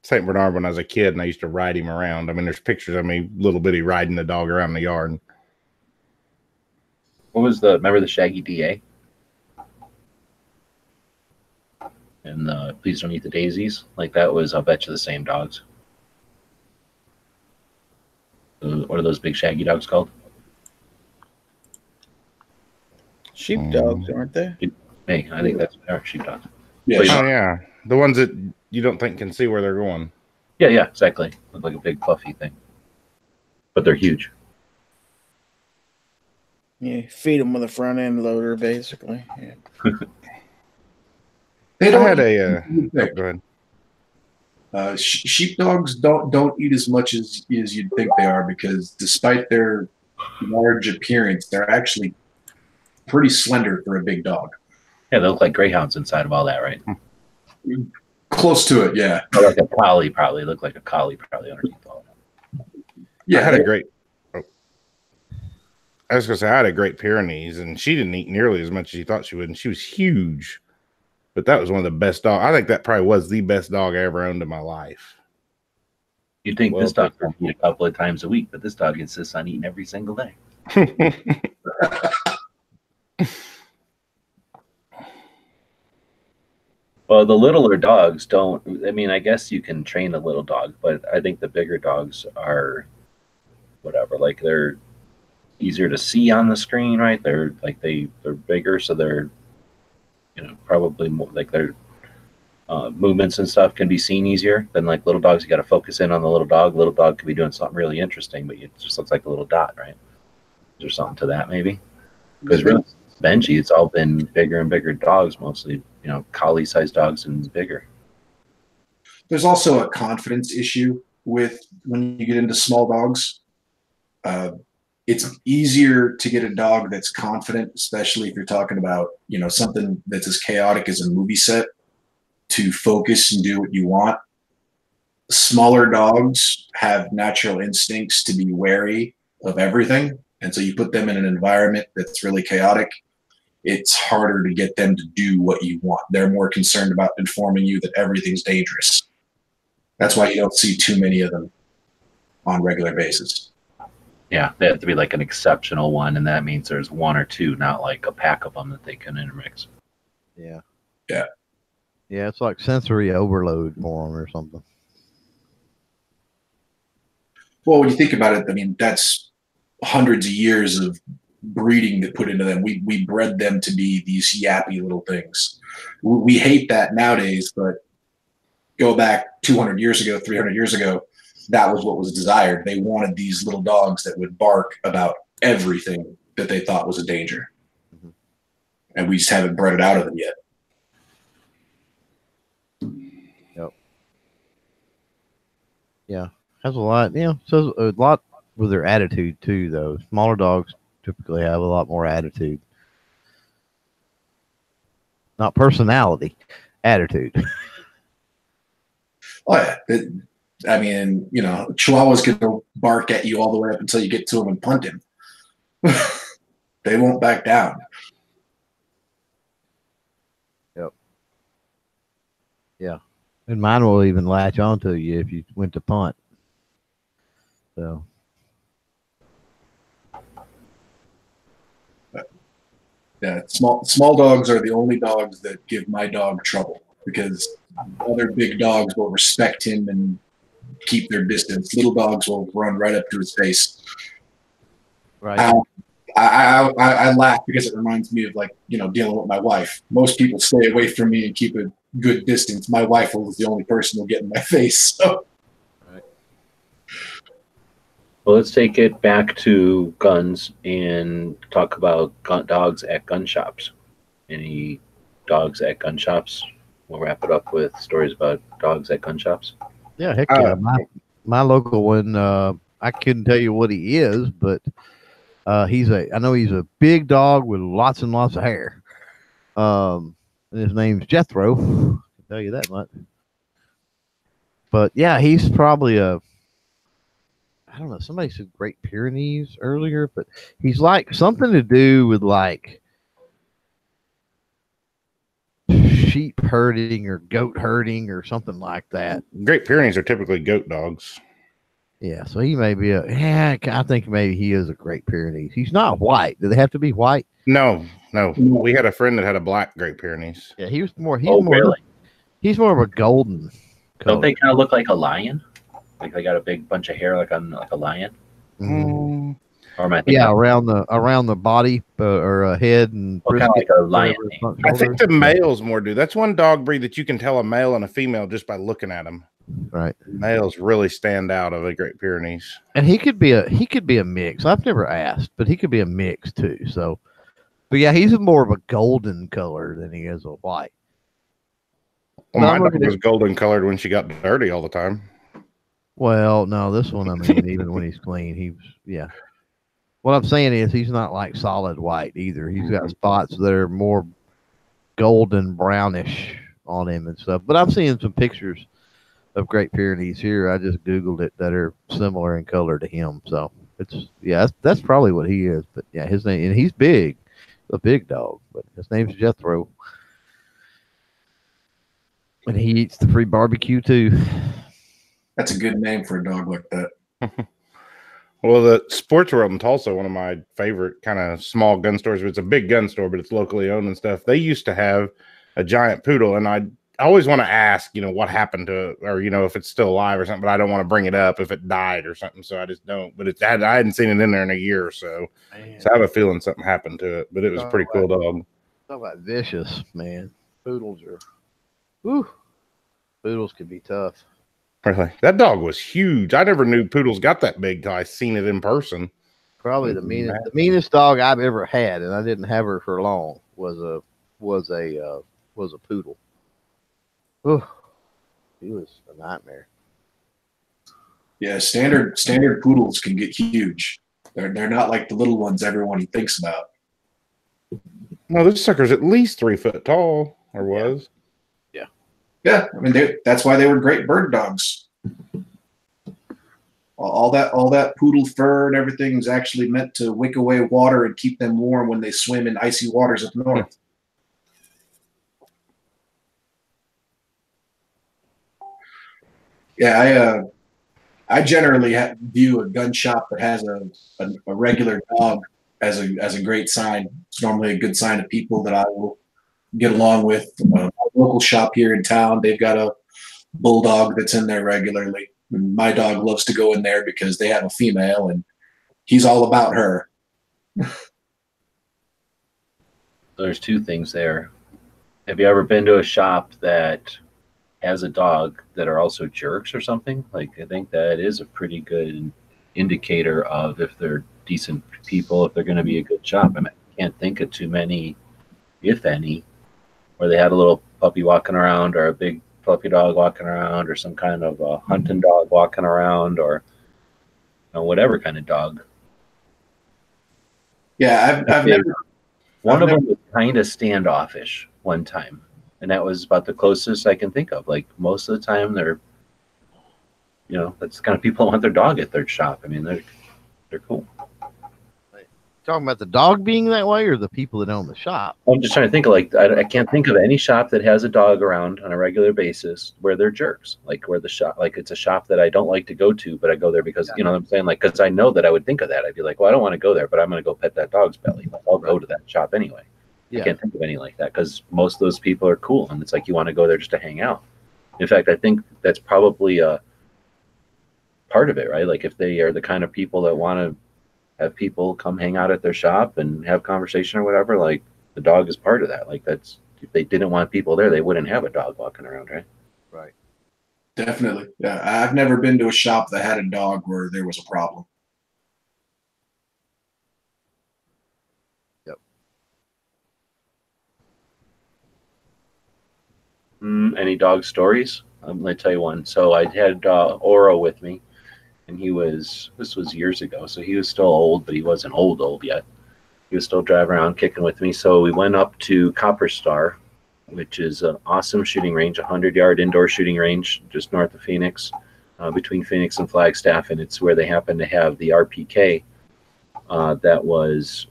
Saint Bernard when I was a kid, and I used to ride him around. I mean, there's pictures of me, little bitty, riding the dog around the yard. What was remember the Shaggy DA? And Please Don't Eat the Daisies? Like that was, I'll bet you, the same dogs. What are those big shaggy dogs called? Sheepdogs, aren't they? Hey, I think that's sheepdogs. Yeah, Oh, yeah. The ones that you don't think can see where they're going. Yeah, exactly. Look like a big fluffy thing. But they're huge. Yeah, feed them with a front end loader, basically. Yeah. they I had go ahead. Sheepdogs don't eat as much as you'd think they are because despite their large appearance, they're actually pretty slender for a big dog. Yeah, they look like greyhounds inside of all that, right? Close to it, yeah. Or like a collie, probably. Look like a collie, probably underneath all that. Yeah, I had a great. I was gonna say I had a Great Pyrenees, and she didn't eat nearly as much as you thought she would, and she was huge. But that was one of the best dogs. I think that probably was the best dog I ever owned in my life. You'd think this dog would eat a couple of times a week, but this dog insists on eating every single day. Well, the littler dogs don't. I mean, I guess you can train a little dog, but I think the bigger dogs are whatever. Like they're easier to see on the screen, right? They're bigger, so they're probably more like their movements and stuff can be seen easier than like little dogs. You got to focus in on the little dog. Little dog could be doing something really interesting, but it just looks like a little dot, right? Is there something to that maybe? Because really, Benji, it's all been bigger and bigger dogs, mostly, collie-sized dogs and bigger. There's also a confidence issue with when you get into small dogs. It's easier to get a dog that's confident, especially if you're talking about, something that's as chaotic as a movie set, to focus and do what you want. Smaller dogs have natural instincts to be wary of everything. And so you put them in an environment that's really chaotic, it's harder to get them to do what you want. They're more concerned about informing you that everything's dangerous. That's why you don't see too many of them on a regular basis. Yeah, they have to be like an exceptional one, and that means there's one or two, not like a pack of them that they can intermix. Yeah. Yeah. Yeah, it's like sensory overload for them or something. Well, when you think about it, I mean, that's hundreds of years of breeding that put into them. We bred them to be these yappy little things. We hate that nowadays, but go back 200 years ago, 300 years ago, that was what was desired. They wanted these little dogs that would bark about everything that they thought was a danger. Mhm. And we just haven't bred it out of them yet. Yep. Yeah. Has a lot, so a lot with their attitude too, though. Smaller dogs typically have a lot more attitude. Not personality, attitude. Oh, yeah. I mean, you know, Chihuahuas can bark at you all the way up until you get to him and punt him. They won't back down. Yep. Yeah. And mine will even latch onto you if you went to punt. So. Yeah, small dogs are the only dogs that give my dog trouble because other big dogs will respect him and keep their distance. Little dogs will run right up to his face. Right. I laugh because it reminds me of, like, you know, dealing with my wife. Most people stay away from me and keep a good distance. My wife is the only person who'll get in my face. So. Right. Well, let's take it back to guns and talk about dogs at gun shops. Any dogs at gun shops? We'll wrap it up with stories about dogs at gun shops. Yeah, heck yeah. My local one, I couldn't tell you what he is, but I know he's a big dog with lots and lots of hair. And his name's Jethro. I can tell you that much. But yeah, he's probably I don't know, somebody said Great Pyrenees earlier, but he's like something to do with like sheep herding or goat herding or something like that. Great Pyrenees are typically goat dogs. Yeah, so he may be I think maybe he is a Great Pyrenees. He's not white. Do they have to be white? No. We had a friend that had a black Great Pyrenees. Yeah, he's more Really? He's more of a golden color. Don't they kind of look like a lion? Like they got a big bunch of hair like a lion? Mm. Or am I thinking around the body or head and kind of like a lion. I think the males more do. That's one dog breed that you can tell a male and a female just by looking at them. Right. Males really stand out of a Great Pyrenees. And he could be a mix. I've never asked, but he could be a mix too. So, but yeah, he's more of a golden color than he is a white. Well, my dog was golden colored when she got dirty all the time. Well, no, this one, I mean, even when he's clean, what I'm saying is he's not like solid white either. He's got spots that are more golden brownish on him and stuff. But I'm seeing some pictures of Great Pyrenees here. I just Googled it that are similar in color to him. So that's probably what he is. But yeah, his name, and he's big, a big dog, but his name's Jethro. And he eats the free barbecue too. That's a good name for a dog like that. Well, the Sports World in Tulsa, one of my favorite kind of small gun stores. It's a big gun store, but it's locally owned and stuff. They used to have a giant poodle, and I always want to ask, what happened to it, or if it's still alive or something. But I don't want to bring it up if it died or something, so I just don't. But I hadn't seen it in there in a year or so, so I have a feeling something happened to it. But it was a pretty cool dog. Talk about vicious, man. Poodles are, whew. Poodles can be tough. Really? That dog was huge. I never knew poodles got that big till I seen it in person. Probably the meanest dog I've ever had, and I didn't have her for long, was a poodle. Ooh, he was a nightmare. Yeah, standard poodles can get huge. They're not like the little ones everyone thinks about. No, this sucker's at least 3 foot tall, or was. Yeah, I mean that's why they were great bird dogs. All that poodle fur and everything is actually meant to wick away water and keep them warm when they swim in icy waters up north. Yeah, I generally view a gun shop that has a regular dog as a great sign. It's normally a good sign of people that I will get along with. A local shop here in town, they've got a bulldog that's in there regularly. My dog loves to go in there because they have a female and he's all about her. There's two things there. Have you ever been to a shop that has a dog that are also jerks or something? Like, I think that is a pretty good indicator of if they're decent people, if they're going to be a good shop. I mean, I can't think of too many, if any, where they had a little puppy walking around or a big fluffy dog walking around or some kind of a hunting dog walking around or whatever kind of dog. Yeah, I've never. One of them was kind of standoffish one time, and that was about the closest I can think of. Like, most of the time, they're, that's the kind of people who want their dog at their shop. I mean, they're cool. Talking about the dog being that way, or the people that own the shop? I'm just trying to think of, like, I can't think of any shop that has a dog around on a regular basis where they're jerks. Like, where the shop, like, it's a shop that I don't like to go to, but I go there because, you know what I'm saying? Like, because I know that I would think of that. I'd be like, well, I don't want to go there, but I'm going to go pet that dog's belly. Like, I'll go to that shop anyway. Yeah. I can't think of any like that because most of those people are cool, and it's like you want to go there just to hang out. In fact, I think that's probably a part of it, right? Like, if they are the kind of people that want to have people come hang out at their shop and have conversation or whatever, like, the dog is part of that. Like, that's, if they didn't want people there, they wouldn't have a dog walking around, right? Right. Definitely. Yeah. I've never been to a shop that had a dog where there was a problem. Yep. Any dog stories? I'm going to tell you one. So I had Oro with me, and this was years ago, so he was still old, but he wasn't old yet. He was still driving around kicking with me. So we went up to Copper Star, which is an awesome shooting range, 100-yard indoor shooting range just north of Phoenix, between Phoenix and Flagstaff, and it's where they happen to have the RPK that was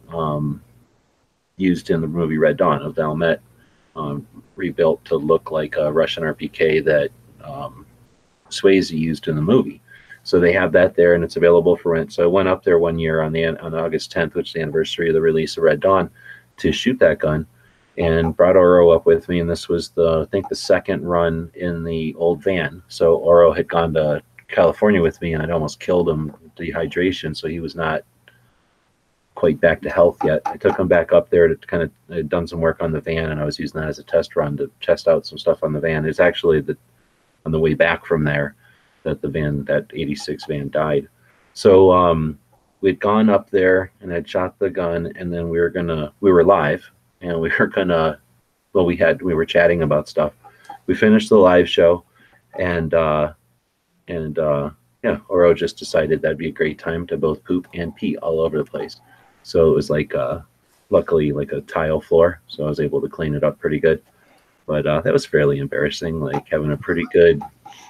used in the movie Red Dawn of Valmet, rebuilt to look like a Russian RPK that Swayze used in the movie. So they have that there, and it's available for rent. So I went up there one year on August 10th, which is the anniversary of the release of Red Dawn, to shoot that gun, and brought Oro up with me. And this was I think the second run in the old van. So Oro had gone to California with me, and I'd almost killed him with dehydration, so he was not quite back to health yet. I took him back up there to kind of, I had done some work on the van, and I was using that as a test run to test out some stuff on the van. It's actually on the way back from there that 86 van died. So we'd gone up there and I'd shot the gun, and then we were live, and we were chatting about stuff. We finished the live show, and Oro just decided that'd be a great time to both poop and pee all over the place. So it was like luckily like a tile floor, so I was able to clean it up pretty good. But that was fairly embarrassing, like having a pretty good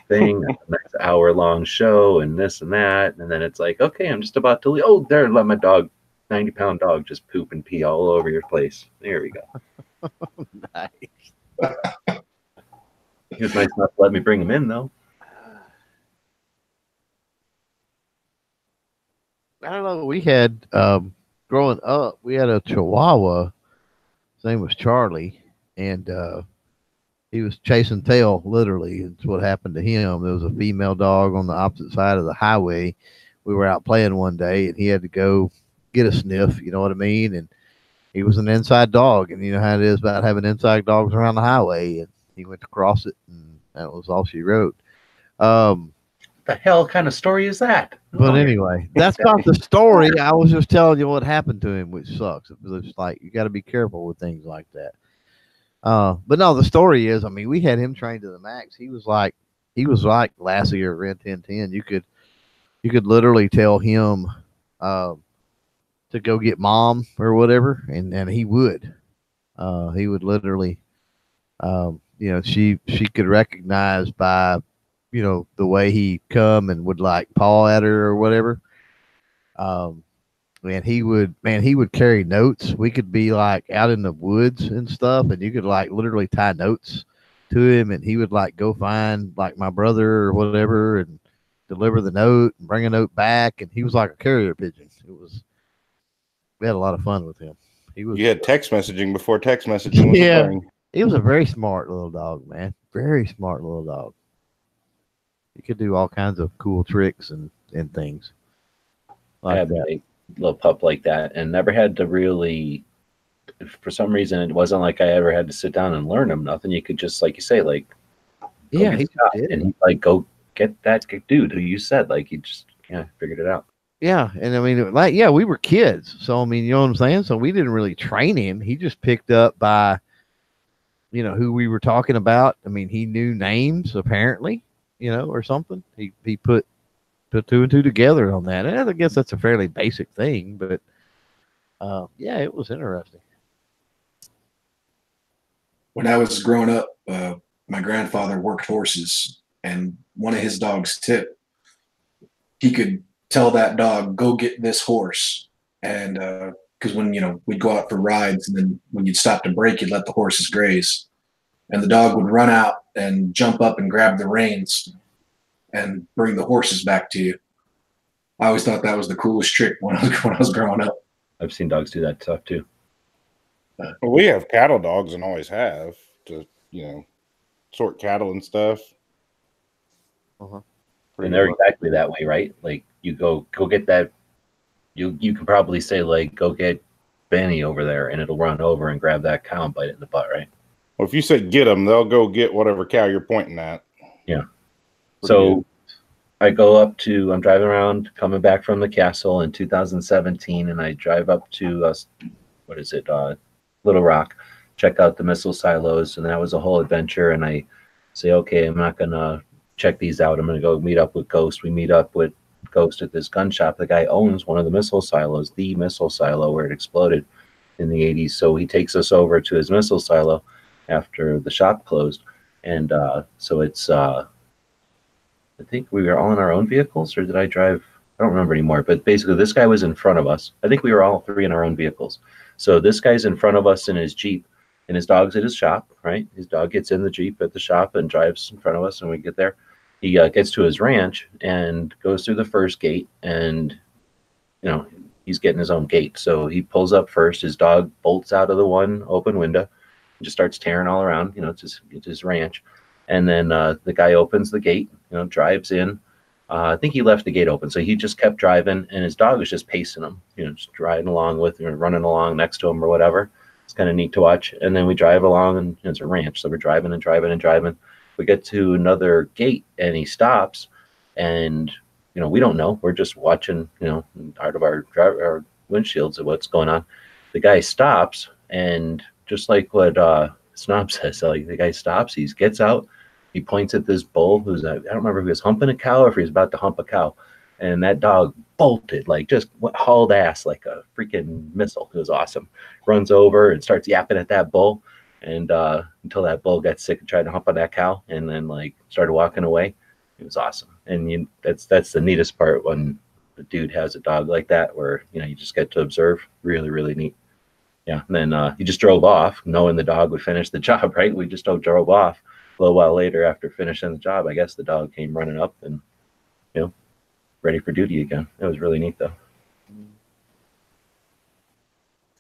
thing, a nice hour-long show and this and that, and then it's like, okay, I'm just about to leave. Oh, there, let my dog, 90-pound dog, just poop and pee all over your place. There we go. Nice. He was nice enough to let me bring him in, though. I don't know. We had growing up, we had a Chihuahua. His name was Charlie, and he was chasing tail, literally. It's what happened to him. There was a female dog on the opposite side of the highway. We were out playing one day, and he had to go get a sniff, you know what I mean? And he was an inside dog, and you know how it is about having inside dogs around the highway. And he went to cross it, and that was all she wrote. The hell kind of story is that? But anyway, that's not the story. I was just telling you what happened to him, which sucks. It's like you got to be careful with things like that. But no, the story is, I mean, we had him trained to the max. He was like Lassie or Red 1010. You could literally tell him to go get mom or whatever, and he would. He would literally, she could recognize by, the way he come and would like paw at her or whatever. And he would carry notes. We could be like out in the woods and stuff, and you could like literally tie notes to him, and he would like go find like my brother or whatever, and deliver the note and bring a note back, and he was like a carrier pigeon. We had a lot of fun with him. You had text messaging before text messaging was a thing. He was a very smart little dog, man. Very smart little dog. He could do all kinds of cool tricks and things. I had a little pup like that, and never had to really. For some reason, it wasn't like I ever had to sit down and learn him. Nothing. You could just, like you say, like, yeah, and he'd like go get that dude who you said, like, he just figured it out. Yeah, and I mean, like, yeah, we were kids, so I mean, you know what I'm saying. So we didn't really train him. He just picked up by, you know, who we were talking about. I mean, he knew names apparently, you know, or something. He put two and two together on that, and I guess that's a fairly basic thing, but yeah, it was interesting. When I was growing up, my grandfather worked horses, and one of his dogs, Tip, he could tell that dog, go get this horse. And because when, you know, we'd go out for rides, and then when you'd stop to break, you'd let the horses graze. And the dog would run out and jump up and grab the reins and bring the horses back to you. I always thought that was the coolest trick when I was growing up. I've seen dogs do that stuff too. Well, we have cattle dogs and always have to, you know, sort cattle and stuff. And they're exactly that way, right? Like, you go get that. You can probably say, like, go get Benny over there, and it'll run over and grab that cow and bite it in the butt, right? Well, if you say get them, they'll go get whatever cow you're pointing at. Yeah. So I go up to, I'm driving around, coming back from the castle in 2017, and I drive up to, Little Rock, check out the missile silos, and that was a whole adventure. And I say, okay, I'm not going to check these out. I'm going to go meet up with Ghost. We meet up with Ghost at this gun shop. The guy owns one of the missile silos, the missile silo where it exploded in the 80s. So he takes us over to his missile silo after the shop closed. And so it's, I think we were all in our own vehicles, or did I drive? I don't remember anymore. But basically, this guy was in front of us. I think we were all three in our own vehicles. So this guy's in front of us in his Jeep, and his dog's at his shop, right? His dog gets in the Jeep at the shop and drives in front of us, and we get there. He gets to his ranch and goes through the first gate, and, you know, he's getting his own gate. So he pulls up first. His dog bolts out of the one open window and just starts tearing all around. You know, it's his ranch. And then the guy opens the gate, you know, drives in. I think he left the gate open, so he just kept driving, and his dog was just pacing him, you know, just riding along with him, or running along next to him or whatever. It's kind of neat to watch. And then we drive along, and it's a ranch, so we're driving and driving and driving. We get to another gate, and he stops, and, you know, we don't know. We're just watching, you know, out of our windshields of what's going on. The guy stops, and just like what Snob says, like, the guy stops, he gets out, he points at this bull who's, I don't remember if he was humping a cow or if he was about to hump a cow. And that dog bolted, like, just hauled ass like a freaking missile. It was awesome. Runs over and starts yapping at that bull, and until that bull got sick and tried to hump on that cow, and then, like, started walking away. It was awesome. And that's the neatest part, when the dude has a dog like that, where, you know, you just get to observe. Really, really neat. Yeah. And then he just drove off, knowing the dog would finish the job, right? We just drove off. A little while later, after finishing the job, I guess the dog came running up and, you know, ready for duty again. It was really neat, though.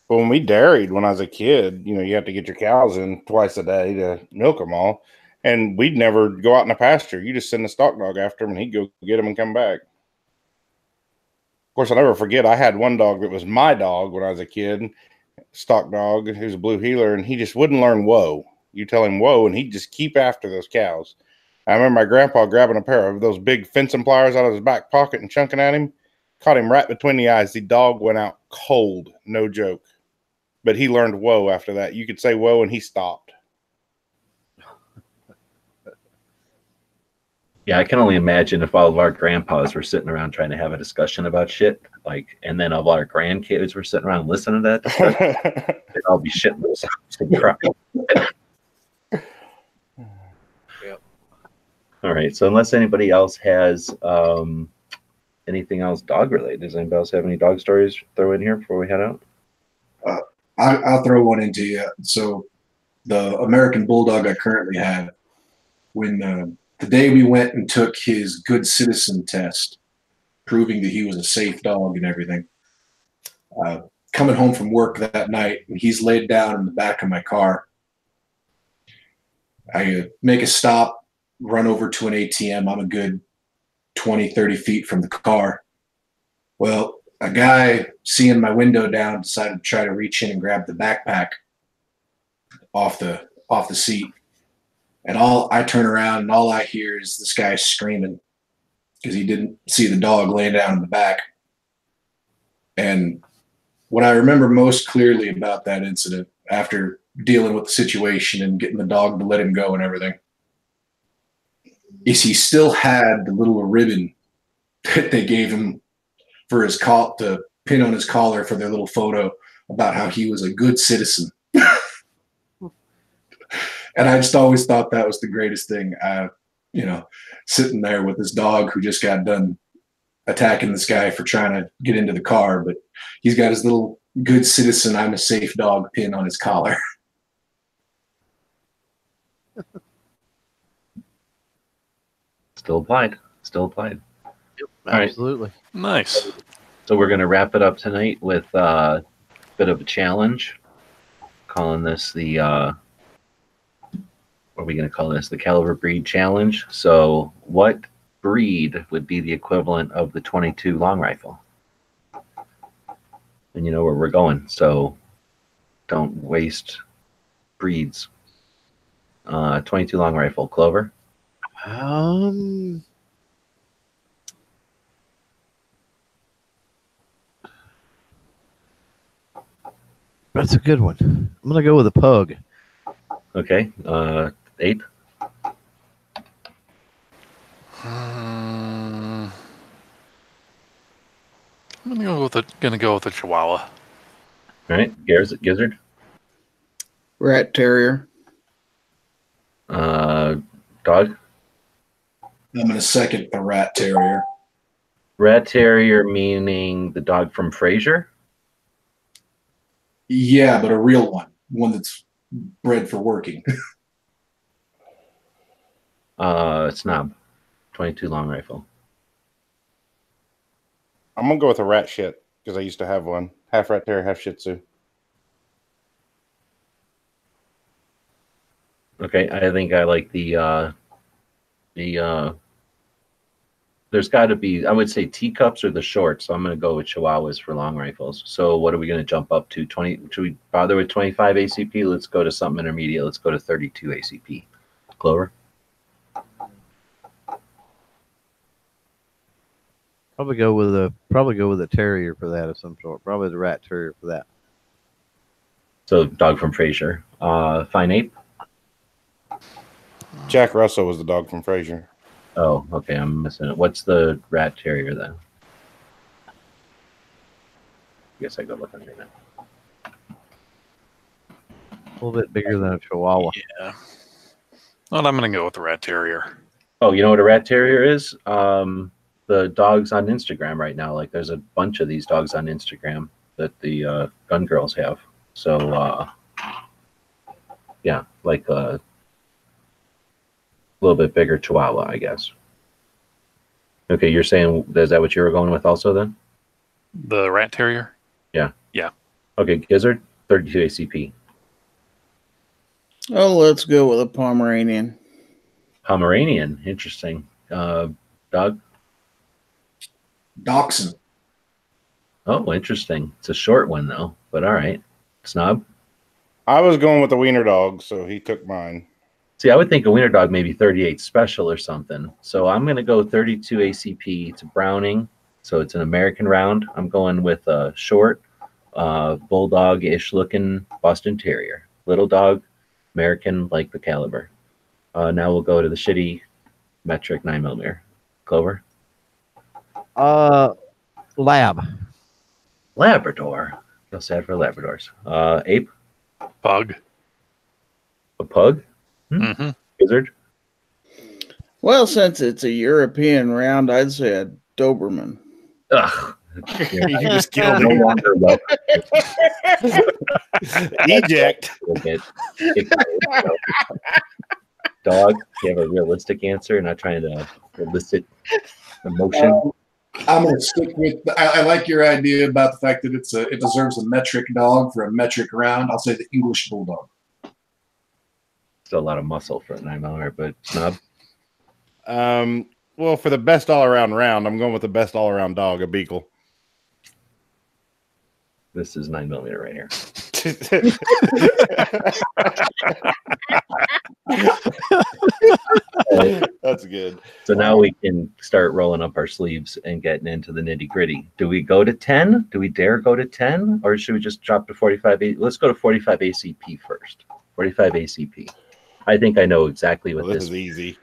Well, when we dairied when I was a kid, you know, you have to get your cows in twice a day to milk them all. And we'd never go out in the pasture. You just send the stock dog after him, and he'd go get him and come back. Of course, I'll never forget, I had one dog that was my dog when I was a kid, stock dog. He was a blue heeler, and he just wouldn't learn whoa. You tell him whoa, and he'd just keep after those cows. I remember my grandpa grabbing a pair of those big fencing pliers out of his back pocket and chunking at him. Caught him right between the eyes. The dog went out cold, no joke. But he learned whoa after that. You could say whoa, and he stopped. Yeah, I can only imagine if all of our grandpas were sitting around trying to have a discussion about shit, like, and then all our grandkids were sitting around listening to that discussion, they'd all be shitting themselves and crying. Yep. All right. So unless anybody else has anything else dog related, does anybody else have any dog stories to throw in here before we head out? I'll throw one into you. So the American Bulldog I currently have, when the day we went and took his good citizen test, proving that he was a safe dog and everything. Coming home from work that night, and he's laid down in the back of my car. I make a stop, run over to an ATM. I'm a good 20, 30 feet from the car. Well, a guy seeing my window down decided to try to reach in and grab the backpack off the seat. And I turn around and all I hear is this guy screaming because he didn't see the dog laying down in the back. And what I remember most clearly about that incident, after dealing with the situation and getting the dog to let him go and everything, is he still had the little ribbon that they gave him for his to pin on his collar for their little photo about how he was a good citizen. And I just always thought that was the greatest thing. Sitting there with this dog who just got done attacking this guy for trying to get into the car, but he's got his little good citizen, I'm a safe dog pin on his collar. Still applied. Yep, right. absolutely. Nice. So we're going to wrap it up tonight with a bit of a challenge. Calling this the, what are we going to call this? The Caliber Breed Challenge. So what breed would be the equivalent of the 22 long rifle? And you know where we're going, so don't waste breeds. 22 long rifle. Clover? That's a good one. I'm gonna go with a pug. Okay. Ape? I'm gonna go with a Chihuahua. All right. Gizzard? Rat Terrier. Dog? I'm going to second the Rat Terrier. Rat Terrier meaning the dog from Frasier? Yeah, but a real one that's bred for working. Snob. 22 long rifle. I'm going to go with a rat shit because I used to have one. Half rat terrier, half shih tzu. Okay, I think I like there's got to be, I would say teacups or the shorts. So I'm going to go with Chihuahuas for long rifles. So what are we going to jump up to? 20? Should we bother with 25 ACP? Let's go to something intermediate. Let's go to 32 ACP. Clover? Probably go with a terrier for that of some sort. Probably the Rat Terrier for that. So dog from Frasier. Fine Ape? Jack Russell was the dog from Frasier. Oh, okay, I'm missing it. What's the Rat Terrier then? I guess I go looking right now. A little bit bigger than a Chihuahua. Yeah. Well, I'm gonna go with the Rat Terrier. Oh, you know what a Rat Terrier is? The dogs on Instagram right now. Like, there's a bunch of these dogs on Instagram that the gun girls have. So, yeah, like a little bit bigger Chihuahua, I guess. Okay, you're saying, is that what you were going with also then? The Rat Terrier? Yeah. Yeah. Okay, Gizzard, 32 ACP. Oh, let's go with a Pomeranian. Pomeranian, interesting. Dog? Dachshund. Oh, interesting. It's a short one though, but all right. Snob? I was going with the wiener dog, so he took mine. See, I would think a wiener dog maybe 38 special or something. So I'm going to go 32 ACP to Browning. So it's an American round. I'm going with a short, bulldog-ish looking Boston Terrier. Little dog, American, like the caliber. Now we'll go to the shitty metric 9mm. Clover? Lab. Labrador. Feel sad for Labradors. Ape? Pug. A pug? Mm-hmm. Gizzard? Well, since it's a European round, I'd say a Doberman. Ugh. You just killed No him. longer welcome. Eject. We'll get Dog, you have a realistic answer, not trying to elicit emotion. I'm going to stick with. I like your idea about the fact that it deserves a metric dog for a metric round. I'll say the English Bulldog. Still a lot of muscle for a 9mm, but Snob. Well, for the best all-around round, I'm going with the best all-around dog, a Beagle. This is 9mm right here. That's good. So now we can start rolling up our sleeves and getting into the nitty gritty. Do we go to 10? Do we dare go to 10? Or should we just drop to 45? Let's go to 45 ACP first. 45 ACP. I think I know exactly what this is easy.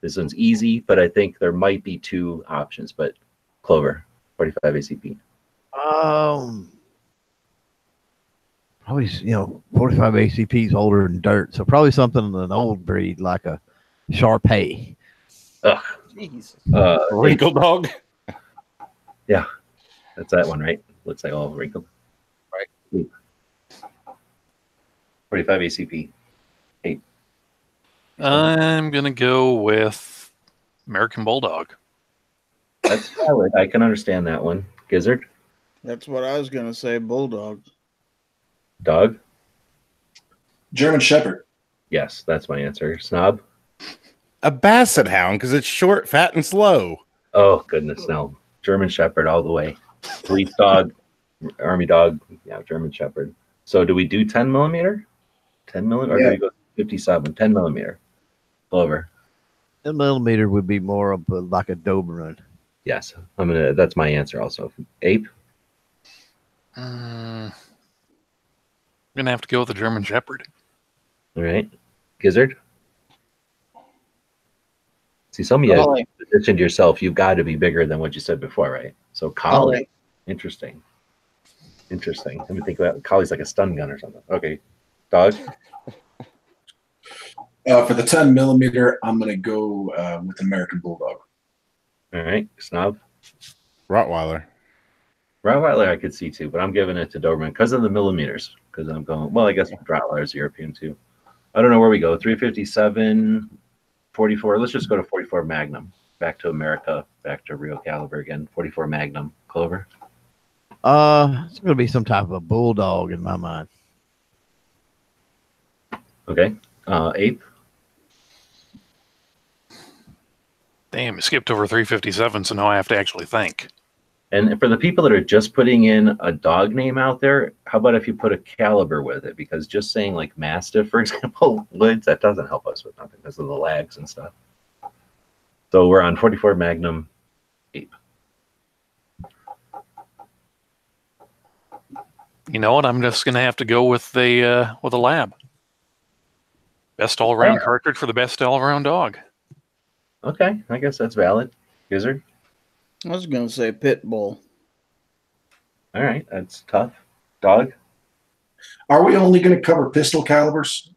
This one's easy, but I think there might be two options. But Clover, 45 ACP. Probably, 45 ACP is older than dirt, so probably something in an old breed like a Shar-Pei. Ugh. Jeez. Wrinkle dog. Yeah, that's that one, right? Looks like all wrinkled. Right. 45 ACP. 8. I'm gonna go with American Bulldog. That's valid. I can understand that one. Gizzard. That's what I was going to say, Bulldog. Dog. German Shepherd. Yes, that's my answer. Snob. A Basset Hound because it's short, fat, and slow. Oh goodness, no. German Shepherd all the way. Police dog, Army dog. Yeah, German Shepherd. So do we do 10mm? 10mm, or do we go 57? 10mm. Clover. 10mm would be more of like a Doberman. Yes, that's my answer also. Ape. I'm gonna have to go with the German Shepherd. All right. Gizzard. See, some of you have positioned yourself. You've got to be bigger than what you said before, right? So Collie. Interesting. Let me think about it. Collie's like a stun gun or something. Okay. Dog. For the 10mm, I'm going to go with American Bulldog. All right. Snob. Rottweiler. Rottweiler I could see too, but I'm giving it to Doberman because of the millimeters. Because I'm going, well, I guess Rottweiler is European too. I don't know where we go. 357, 44. Let's just go to 44 Magnum. Back to America. Back to real caliber again. 44 Magnum. Clover. It's going to be some type of a bulldog in my mind. Okay. Ape. Damn, it skipped over 357, so now I have to actually think. And for the people that are just putting in a dog name out there, how about if you put a caliber with it? Because just saying like Mastiff, for example, Lids, that doesn't help us with nothing because of the lags and stuff. So we're on 44 Magnum Ape. You know what? I'm just gonna have to go with the lab. Best all-around cartridge for the best all-around dog. Okay, I guess that's valid. Gizzard. I was going to say pit bull. All right, that's tough. Dog. Are we only going to cover pistol calibers?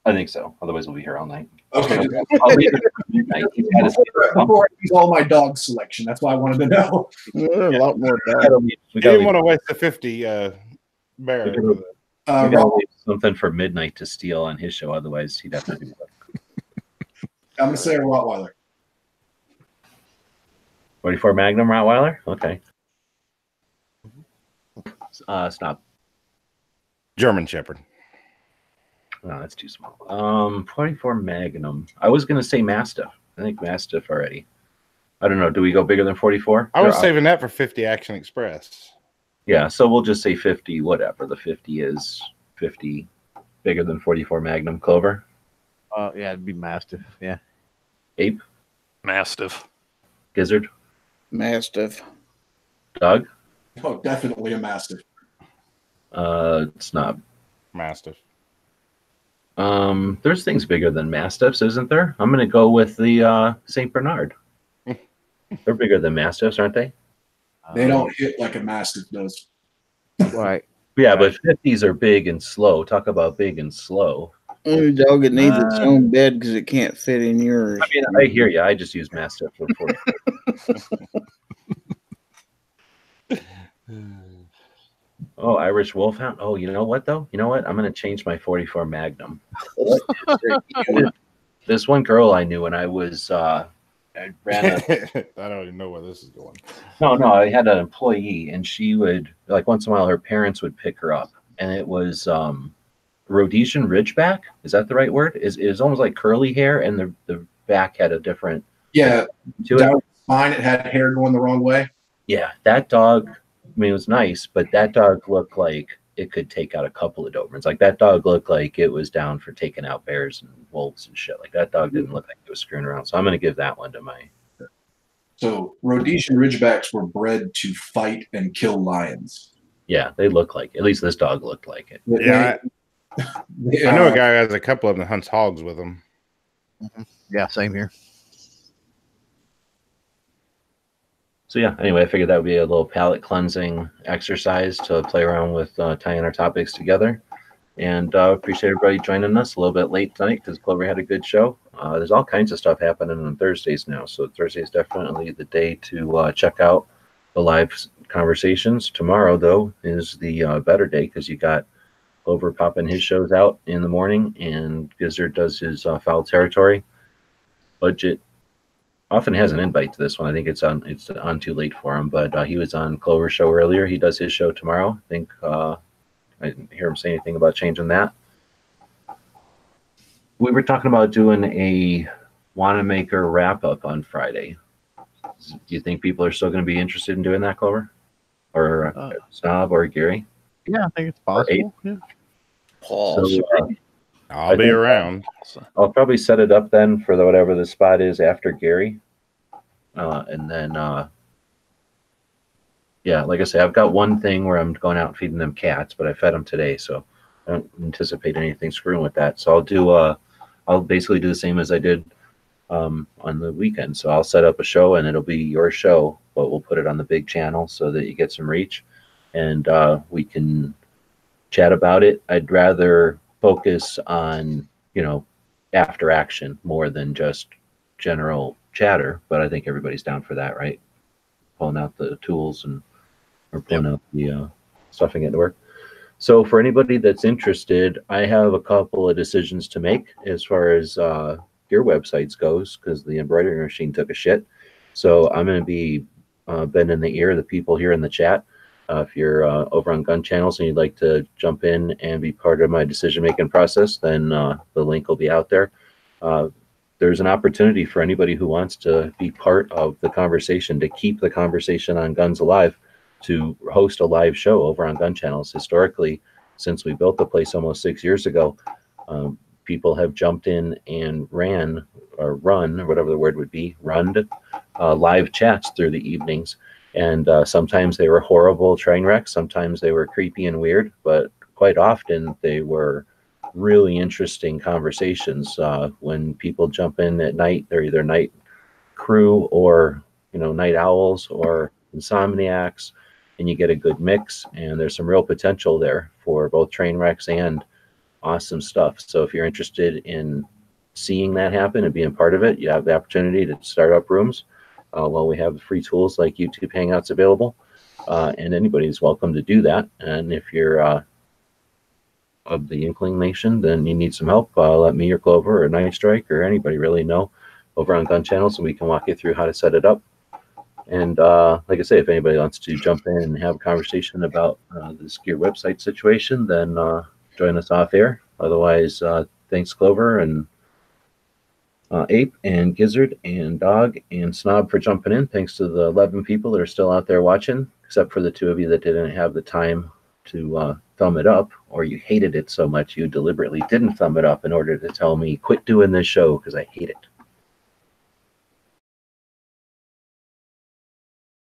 I think so. Otherwise, we'll be here all night. Okay. I'll leave it for midnight. Before I use all my dog selection, that's why I wanted to know. A lot more We didn't want to waste the 50 bear. We gotta leave something for midnight to steal on his show. Otherwise, he'd have to do that. I'm going to say a Rottweiler. 44 Magnum Rottweiler? Okay. Stop. German Shepherd. No, that's too small. 44 Magnum. I was going to say Mastiff. I think Mastiff already. I don't know. Do we go bigger than 44? I was saving that for 50 Action Express. Yeah, so we'll just say 50, whatever. The 50 is 50 bigger than 44 Magnum. Clover? Yeah, it'd be Mastiff. Yeah. Ape? Mastiff. Gizzard? Mastiff. Dog? Oh, definitely a Mastiff. Snob. Mastiff. There's things bigger than Mastiffs, isn't there? I'm going to go with the St. Bernard. They're bigger than Mastiffs, aren't they? They don't hit like a Mastiff does. Right. Yeah, but 50s are big and slow. Talk about big and slow. Only dog that needs its own bed because it can't fit in yours. I mean, I hear you. I just use Mastiff for 40. Oh, Irish Wolfhound. Oh, you know what, though? You know what? I'm going to change my 44 Magnum. This one girl I knew when I was I ran a I don't even know where this is going. no, I had an employee, and she would, like, once in a while her parents would pick her up, and it was Rhodesian Ridgeback. Is that the right word? Is almost like curly hair, and the back had a different Yeah, to it. down the spine, it had hair going the wrong way. Yeah, that dog. I mean, it was nice, but that dog looked like it could take out a couple of Dobermans. Like, that dog looked like it was down for taking out bears and wolves and shit. Like, that dog didn't look like it was screwing around. So I'm going to give that one to my. So Rhodesian Ridgebacks were bred to fight and kill lions. Yeah, they look like. At least this dog looked like it. Yeah, I know a guy who has a couple of them that hunts hogs with them. Yeah, same here. So yeah, anyway, I figured that would be a little palate cleansing exercise to play around with tying our topics together. And appreciate everybody joining us a little bit late tonight because Clover had a good show. There's all kinds of stuff happening on Thursdays now. So Thursday is definitely the day to check out the live conversations. Tomorrow, though, is the better day because you got Clover popping his shows out in the morning, and Gizzard does his Foul Territory. Budget often has an invite to this one. I think it's on too late for him, but he was on Clover's show earlier. He does his show tomorrow. I think I didn't hear him say anything about changing that. We were talking about doing a Wanamaker wrap-up on Friday. Do you think people are still going to be interested in doing that, Clover? Or Snob or Gary? Yeah, I think it's possible. Yeah. Paul. So, I'll be around. I'll probably set it up then for whatever the spot is after Gary. And then, yeah, like I say, I've got one thing where I'm going out and feeding them cats, but I fed them today, so I don't anticipate anything screwing with that. So I'll basically do the same as I did on the weekend. So I'll set up a show, and it'll be your show, but we'll put it on the big channel so that you get some reach, and we can chat about it. I'd rather focus on, after action more than just general chatter, but I think everybody's down for that, right? Pulling out the tools and or pulling out the stuff and getting to work. So for anybody that's interested, I have a couple of decisions to make as far as your websites goes, because the embroidery machine took a shit. So I'm going to be bending the ear of the people here in the chat. If you're over on Gun Channels and you'd like to jump in and be part of my decision-making process, then the link will be out there. There's an opportunity for anybody who wants to be part of the conversation, to keep the conversation on guns alive, to host a live show over on Gun Channels. Historically, since we built the place almost 6 years ago, people have jumped in and run, or whatever the word would be, live chats through the evenings. And sometimes they were horrible train wrecks. Sometimes they were creepy and weird, but quite often they were really interesting conversations. When people jump in at night, they're either night crew or, night owls or insomniacs, and you get a good mix. And there's some real potential there for both train wrecks and awesome stuff. So if you're interested in seeing that happen and being part of it, you have the opportunity to start up rooms. Well, we have free tools like YouTube Hangouts available, and anybody's welcome to do that. And if you're of the Inkling Nation, then you need some help, let me or Clover or Night Strike or anybody really know over on Gun Channel, so we can walk you through how to set it up. And like I say, if anybody wants to jump in and have a conversation about this gear website situation, then join us off air. Otherwise, thanks, Clover, and Ape and Gizzard and Dog and Snob for jumping in. Thanks to the 11 people that are still out there watching, except for the 2 of you that didn't have the time to thumb it up, or you hated it so much you deliberately didn't thumb it up in order to tell me, quit doing this show because I hate it.